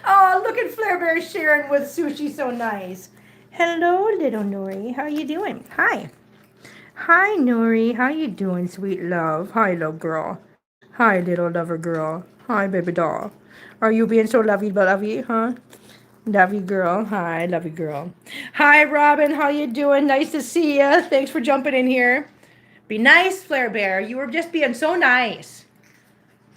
Oh, look at Flare Bear sharing with Sushi. So nice. Hello, little Nori. How you doing? Hi. Hi, Nori. How you doing, sweet love? Hi, little girl. Hi, little lover girl. Hi, baby doll. Are you being so lovey, huh? Lovey girl. Hi, lovey girl. Hi, Robin. How you doing? Nice to see you. Thanks for jumping in here. Be nice, Flare Bear. You were just being so nice.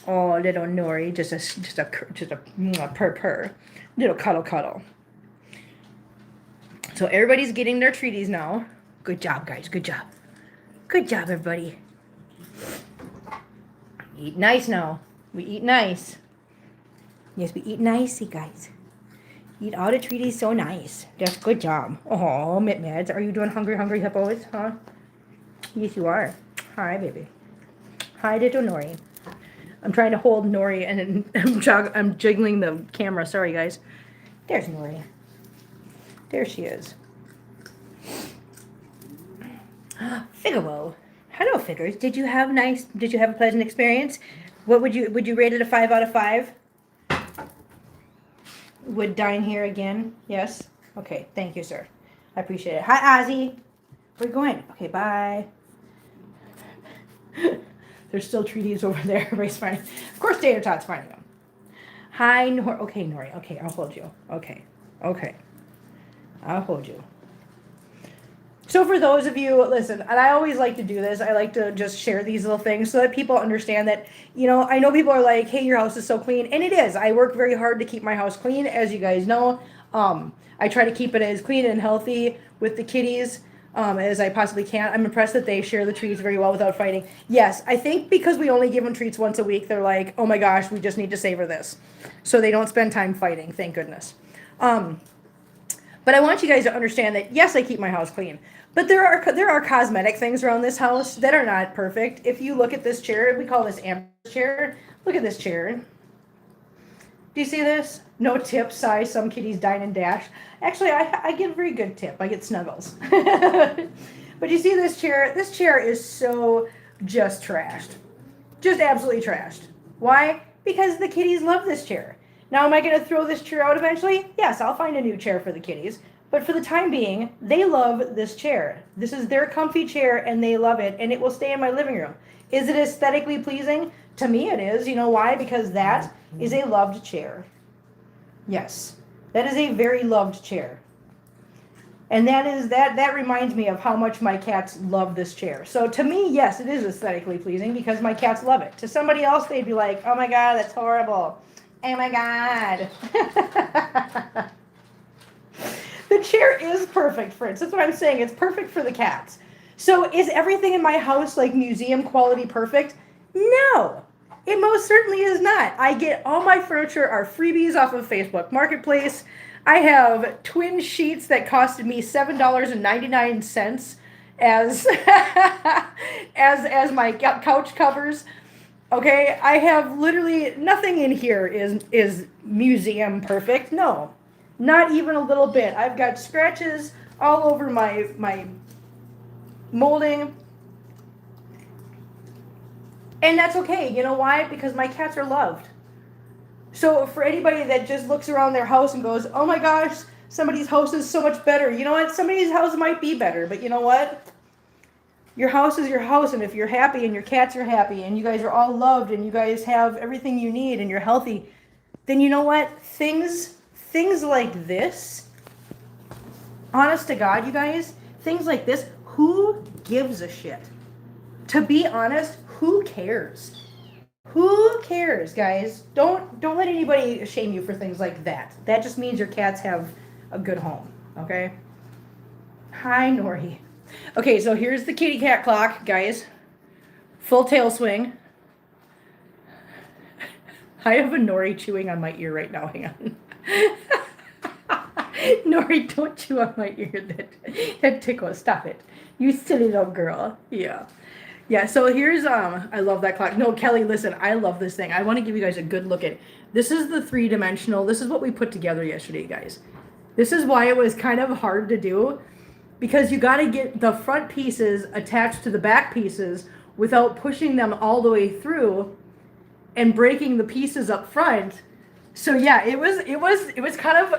Oh, little Nori. Just a purr. Little cuddle. So everybody's getting their treaties now. Good job, guys. Good job. Good job, everybody. Eat nice now. We eat nice. Yes, we eat nice, you guys. Eat all the treaties so nice. That's good job. Oh, Mitmads. Are you doing hungry hippos, huh? Yes, you are. Hi, baby. Hi, little Nori. I'm trying to hold Nori and I'm jiggling the camera. Sorry, guys. There's Nori. There she is. Figaro. Hello, Figures. Did you have a pleasant experience? What would you rate it a 5 out of 5? Would dine here again? Yes? Okay, thank you, sir. I appreciate it. Hi, Ozzy. We're going. Okay, bye. There's still treaties over there. Everybody's finding. Of course, Tater Tot's finding them. Hi, Nor. Okay, Nori. Okay, I'll hold you. Okay. I'll hold you. So for those of you, listen, and I always like to do this, I like to just share these little things so that people understand that, I know people are like, hey, your house is so clean. And it is. I work very hard to keep my house clean, as you guys know. I try to keep it as clean and healthy with the kitties as I possibly can. I'm impressed that they share the treats very well without fighting. Yes, I think because we only give them treats once a week, they're like, oh my gosh, we just need to savor this. So they don't spend time fighting, thank goodness. But I want you guys to understand that, yes, I keep my house clean. But there are cosmetic things around this house that are not perfect. If you look at this chair, we call this Amber's chair. Look at this chair. Do you see this? No tip size. Some kitties dine and dash. Actually, I get a very good tip. I get snuggles. But you see this chair? This chair is so just trashed. Just absolutely trashed. Why? Because the kitties love this chair. Now, am I going to throw this chair out eventually? Yes, I'll find a new chair for the kitties. But for the time being, they love this chair. This is their comfy chair, and they love it, and it will stay in my living room. Is it aesthetically pleasing? To me, it is. You know why? Because that is a loved chair. Yes, that is a very loved chair. And that reminds me of how much my cats love this chair. So to me, yes, it is aesthetically pleasing because my cats love it. To somebody else, they'd be like, oh my God, that's horrible. Oh my God. The chair is perfect, Fritz. That's what I'm saying. It's perfect for the cats. So is everything in my house like museum quality perfect? No, it most certainly is not. I get all my furniture are freebies off of Facebook Marketplace. I have twin sheets that costed me $7.99 as as my couch covers. Okay, I have literally nothing in here is museum perfect. No. Not even a little bit. I've got scratches all over my molding. And that's okay. You know why? Because my cats are loved. So for anybody that just looks around their house and goes, oh my gosh, somebody's house is so much better. You know what? Somebody's house might be better. But you know what? Your house is your house. And if you're happy and your cats are happy and you guys are all loved and you guys have everything you need and you're healthy, then you know what? Things like this, honest to God, you guys, things like this, who gives a shit? To be honest, who cares? Who cares, guys? Don't let anybody shame you for things like that. That just means your cats have a good home, okay? Hi, Nori. Okay, so here's the kitty cat clock, guys. Full tail swing. I have a Nori chewing on my ear right now. Hang on. Nori, don't chew on my ear. That tickles. Stop it. You silly little girl. Yeah. Yeah, so here's, I love that clock. No, Kelly, listen, I love this thing. I want to give you guys a good look at it. This is the 3-dimensional. This is what we put together yesterday, guys. This is why it was kind of hard to do, because you got to get the front pieces attached to the back pieces without pushing them all the way through and breaking the pieces up front. So yeah, it was kind of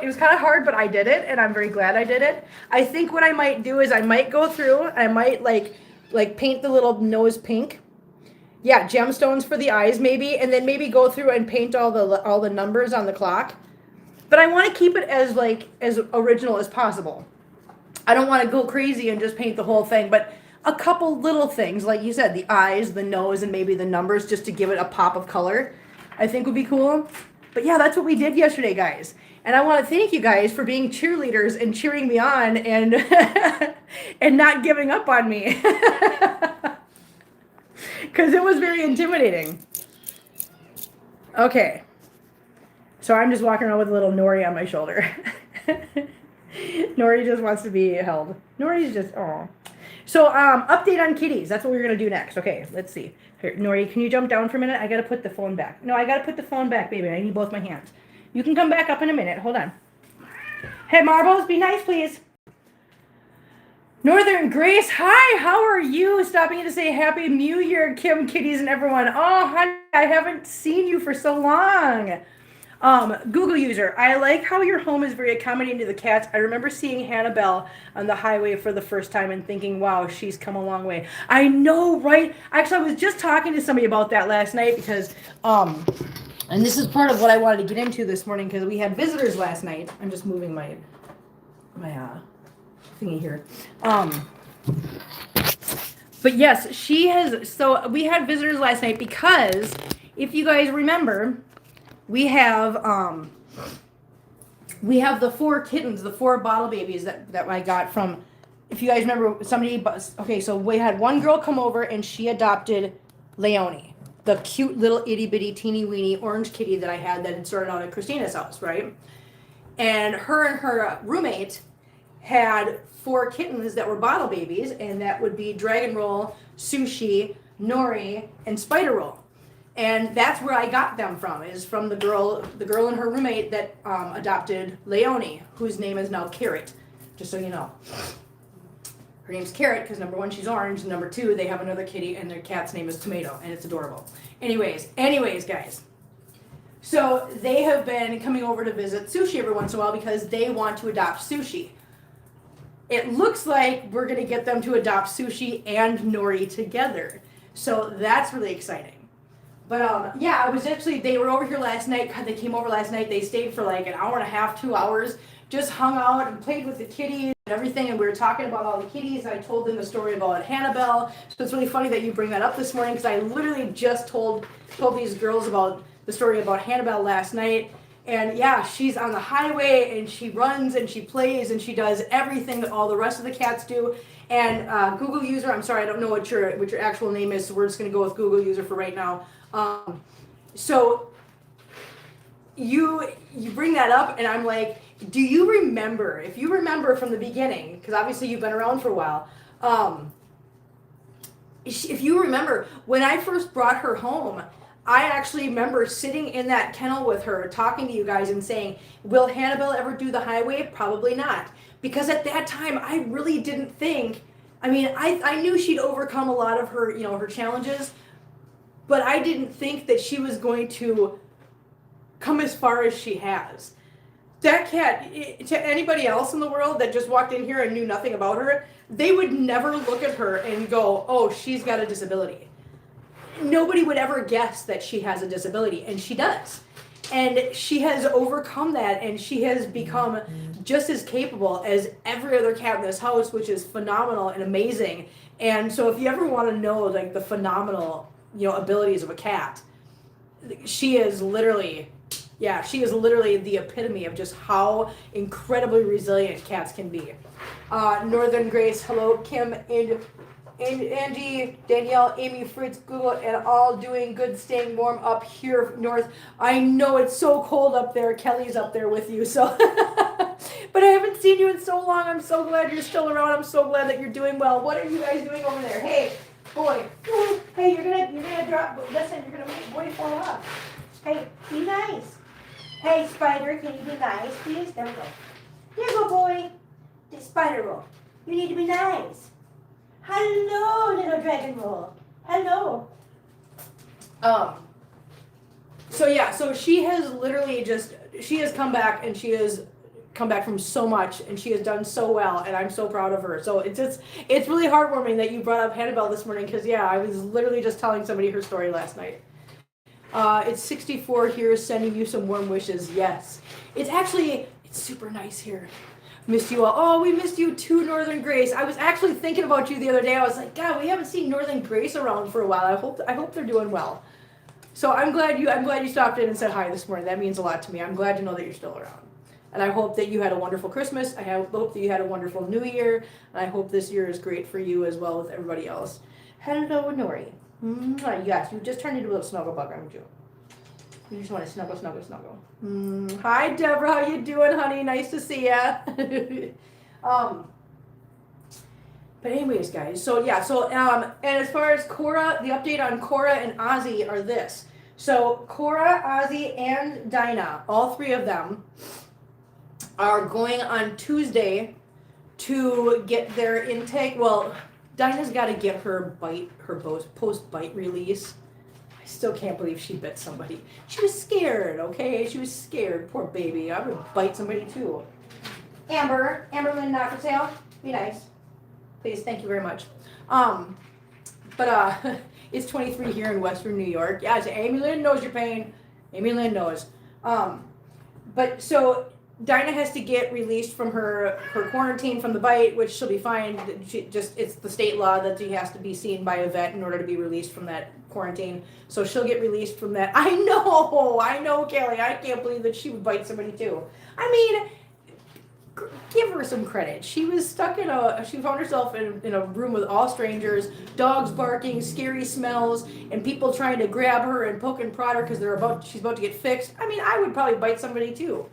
hard, but I did it, and I'm very glad I did it. I think what I might do is I might go through, I might like paint the little nose pink. Yeah, gemstones for the eyes maybe, and then maybe go through and paint all the numbers on the clock. But I want to keep it as original as possible. I don't want to go crazy and just paint the whole thing, but a couple little things, like you said, the eyes, the nose, and maybe the numbers, just to give it a pop of color, I think would be cool. But yeah, that's what we did yesterday, guys. And I want to thank you guys for being cheerleaders and cheering me on and and not giving up on me. Because it was very intimidating. Okay. So I'm just walking around with a little Nori on my shoulder. Nori just wants to be held. Nori's just, oh. So, update on kitties. That's what we're going to do next. Okay, let's see. Here, Nori, can you jump down for a minute? I got to put the phone back. No, I got to put the phone back, baby. I need both my hands. You can come back up in a minute. Hold on. Hey, Marbles, be nice, please. Northern Grace, hi, how are you? Stopping in to say Happy New Year, Kim, kitties, and everyone. Oh, honey, I haven't seen you for so long. Google user, I like how your home is very accommodating to the cats. I remember seeing Hannibal on the highway for the first time and thinking, wow, she's come a long way. I know, right? Actually, I was just talking to somebody about that last night because, and this is part of what I wanted to get into this morning because we had visitors last night. I'm just moving my thingy here. But yes, she has. So we had visitors last night because if you guys remember, we have the 4 kittens, the 4 bottle babies that I got from. If you guys remember, somebody. Okay, so we had one girl come over and she adopted Leonie, the cute little itty bitty teeny weeny orange kitty that I had that had started out at Christina's house, right? And her roommate had 4 kittens that were bottle babies, and that would be Dragon Roll, Sushi, Nori, and Spider Roll. And that's where I got them from, is from the girl and her roommate that adopted Leonie, whose name is now Carrot, just so you know. Her name's Carrot because number 1, she's orange, and number 2, they have another kitty, and their cat's name is Tomato, and it's adorable. Anyways, guys. So they have been coming over to visit Sushi every once in a while because they want to adopt Sushi. It looks like we're going to get them to adopt Sushi and Nori together. So that's really exciting. But yeah, they were over here last night. God, they came over last night. They stayed for like an hour and a half, 2 hours, just hung out and played with the kitties and everything. And we were talking about all the kitties. I told them the story about Hannibal. So it's really funny that you bring that up this morning because I literally just told these girls about the story about Hannibal last night. And yeah, she's on the highway and she runs and she plays and she does everything that all the rest of the cats do. And Google user, I'm sorry, I don't know what your actual name is, so we're just going to go with Google user for right now. So you bring that up and I'm like, do you remember, if you remember from the beginning, because obviously you've been around for a while, if you remember, when I first brought her home, I actually remember sitting in that kennel with her, talking to you guys and saying, will Hannibal ever do the highway? Probably not. Because at that time, I really didn't think, I knew she'd overcome a lot of her, her challenges, but I didn't think that she was going to come as far as she has. That cat, to anybody else in the world that just walked in here and knew nothing about her, they would never look at her and go, oh, she's got a disability. Nobody would ever guess that she has a disability, and she does. And she has overcome that, and she has become just as capable as every other cat in this house, which is phenomenal and amazing. And so if you ever want to know like the phenomenal, abilities of a cat, she is literally the epitome of just how incredibly resilient cats can be. Northern Grace, hello, Kim, and Angie, Danielle, Amy, Fritz, Google, and all doing good, staying warm up here north. I know it's so cold up there. Kelly's up there with you, so. But I haven't seen you in so long. I'm so glad you're still around. I'm so glad that you're doing well. What are you guys doing over there? Hey, boy. Hey, you're gonna drop. Listen, you're gonna make boy fall off. Hey, be nice. Hey, Spider, can you be nice, please? There we go. Here you go, boy. The Spider roll. You need to be nice. Hello, little dragon roll. Hello. So she has literally she has come back and she has come back from so much and she has done so well and I'm so proud of her. So it's really heartwarming that you brought up Hannibal this morning because I was literally just telling somebody her story last night. It's 64 here, sending you some warm wishes. Yes. It's super nice here. Missed you all. Oh, we missed you too, Northern Grace. I was actually thinking about you the other day. I was like, God, we haven't seen Northern Grace around for a while. I hope they're doing well. So I'm glad you stopped in and said hi this morning. That means a lot to me. I'm glad to know that you're still around. And I hope that you had a wonderful Christmas. I hope that you had a wonderful New Year. And I hope this year is great for you as well with everybody else. Hello, Nori. Yes, you just turned into a little snuggle bug, aren't you? You just want to snuggle. Hi, Deborah. How you doing, honey? Nice to see ya. But anyways, guys. So and as far as Cora, the update on Cora and Ozzy are this. So Cora, Ozzy, and Dinah, all 3 of them, are going on Tuesday to get their intake. Well, Dinah's got to get her post-bite release. I still can't believe she bit somebody. She was scared, okay? She was scared. Poor baby. I would bite somebody too. Amber Lynn Knockertail, be nice. Please, thank you very much. But it's 23 here in Western New York. Yeah, so Amy Lynn knows your pain. Amy Lynn knows. But so Dinah has to get released from her quarantine from the bite, which she'll be fine. It's the state law that she has to be seen by a vet in order to be released from that quarantine. So she'll get released from that. I know, Kelly. I can't believe that she would bite somebody too. I mean, give her some credit. She was stuck she found herself in a room with all strangers, dogs barking, scary smells, and people trying to grab her and poke and prod her because she's about to get fixed. I mean, I would probably bite somebody too.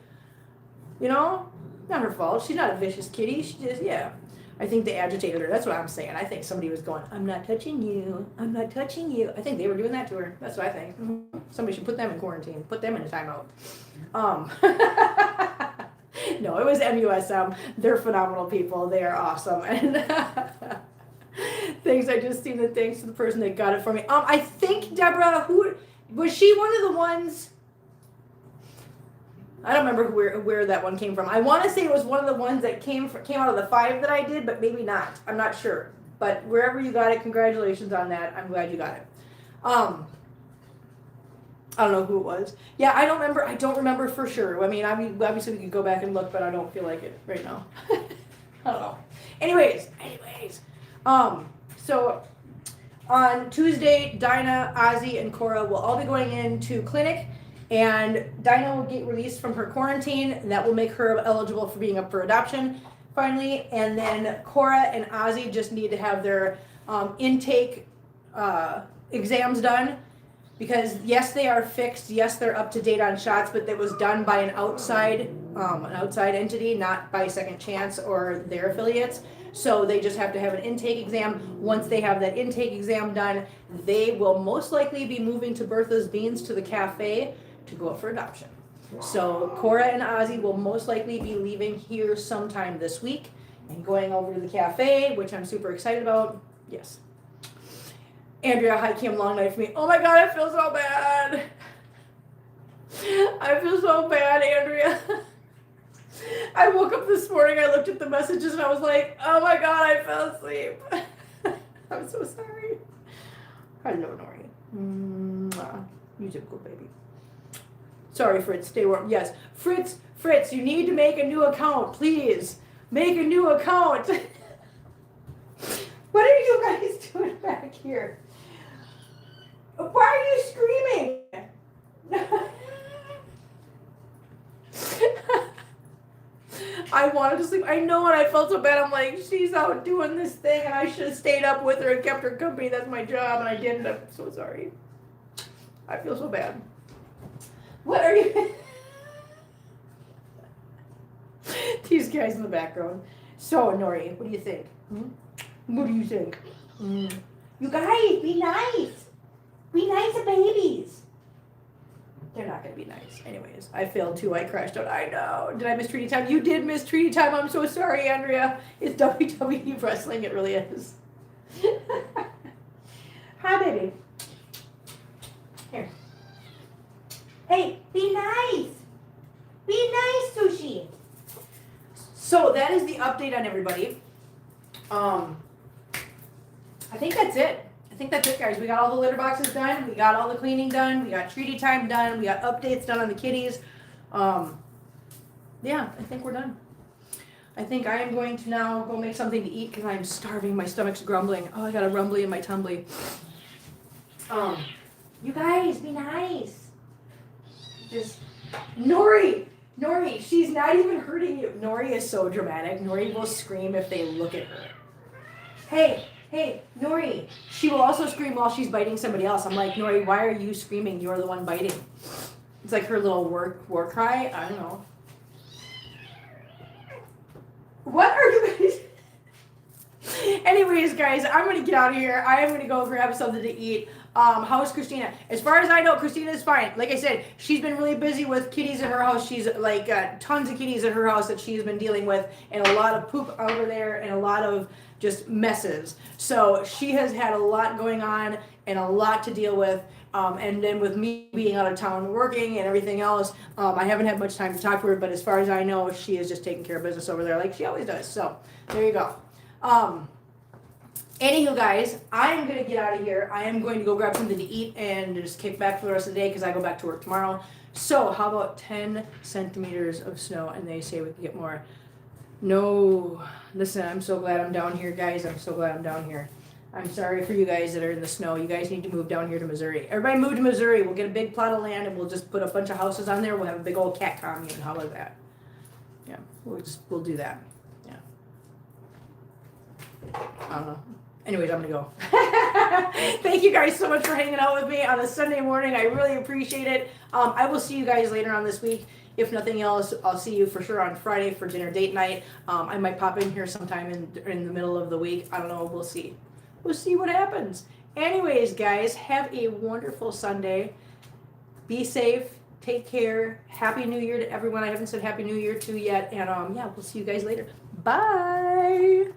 You know? Not her fault. She's not a vicious kitty. She just, yeah. I think they agitated her. That's what I'm saying. I think somebody was going, I'm not touching you. I'm not touching you. I think they were doing that to her. That's what I think. Somebody should put them in quarantine. Put them in a timeout. No, it was MUSM. They're phenomenal people. They are awesome. And thanks. I just seen the thanks to the person that got it for me. I think Deborah, who was she one of the ones? I don't remember where that one came from. I want to say it was one of the ones that came out of the 5 that I did, but maybe not. I'm not sure. But wherever you got it, congratulations on that. I'm glad you got it. I don't know who it was. Yeah, I don't remember for sure. I mean, obviously we could go back and look, but I don't feel like it right now. I don't know. Anyways. So on Tuesday, Dinah, Ozzy, and Cora will all be going into clinic, and Dinah will get released from her quarantine, and that will make her eligible for being up for adoption finally. And then Cora and Ozzy just need to have their intake exams done. Because yes, they are fixed. Yes, they're up to date on shots, but that was done by an outside entity, not by Second Chance or their affiliates. So they just have to have an intake exam. Once they have that intake exam done, they will most likely be moving to Bertha's Beans to the cafe to go up for adoption. So Cora and Ozzy will most likely be leaving here sometime this week and going over to the cafe, which I'm super excited about. Yes. Andrea, hi Kim, long night for me. Oh my God, I feel so bad. I feel so bad, Andrea. I woke up this morning, I looked at the messages, and I was like, oh my God, I fell asleep. I'm so sorry. Hello, Nori. You typical baby. Sorry, Fritz, stay warm. Yes, Fritz, you need to make a new account, please. Make a new account. What are you guys doing back here? Why are you screaming? I wanted to sleep. I know, and I felt so bad. I'm like, she's out doing this thing, and I should have stayed up with her and kept her company. That's my job, and I didn't. I'm so sorry. I feel so bad. What are you? These guys in the background. So, Nori, what do you think? What do you think? You guys, be nice. Be nice to babies. They're not going to be nice. Anyways, I failed too. I crashed out. I know. Did I miss treaty time? You did miss treaty time. I'm so sorry, Andrea. It's WWE wrestling. It really is. Hi, baby. Here. Hey, be nice. Be nice, Sushi. So that is the update on everybody. I think that's it. Guys. We got all the litter boxes done. We got all the cleaning done. We got treaty time done. We got updates done on the kitties. Yeah, I think we're done. I think I am going to now go make something to eat because I'm starving. My stomach's grumbling. Oh, I got a rumbly in my tumbly. You guys, be nice. Just, Nori, she's not even hurting you. Nori is so dramatic. Nori will scream if they look at her. Hey, Nori. She will also scream while she's biting somebody else. I'm like, Nori, why are you screaming? You're the one biting. It's like her little war cry. I don't know. What are you guys? Anyways, guys, I'm going to get out of here. I am going to go grab something to eat. How is Christina? As far as I know, Christina is fine. Like I said, she's been really busy with kitties in her house. She's like tons of kitties in her house that she's been dealing with, and a lot of poop over there, and a lot of just messes. So she has had a lot going on and a lot to deal with. And then with me being out of town working and everything else, I haven't had much time to talk to her. But as far as I know, she is just taking care of business over there like she always does. So there you go. Anywho, guys, I'm going to get out of here. I am going to go grab something to eat and just kick back for the rest of the day because I go back to work tomorrow. So how about 10 centimeters of snow? And they say we can get more. No. Listen, I'm so glad I'm down here, guys. I'm so glad I'm down here. I'm sorry for you guys that are in the snow. You guys need to move down here to Missouri. Everybody move to Missouri. We'll get a big plot of land and we'll just put a bunch of houses on there. We'll have a big old cat commune. How about that? Yeah, we'll do that. Yeah. I don't know. Anyways, I'm gonna go. Thank you guys so much for hanging out with me on a Sunday morning. I really appreciate it. I will see you guys later on this week. If nothing else, I'll see you for sure on Friday for dinner date night. I might pop in here sometime in the middle of the week. I don't know. We'll see. We'll see what happens. Anyways, guys, have a wonderful Sunday. Be safe. Take care. Happy New Year to everyone I haven't said Happy New Year to yet. And yeah, we'll see you guys later. Bye.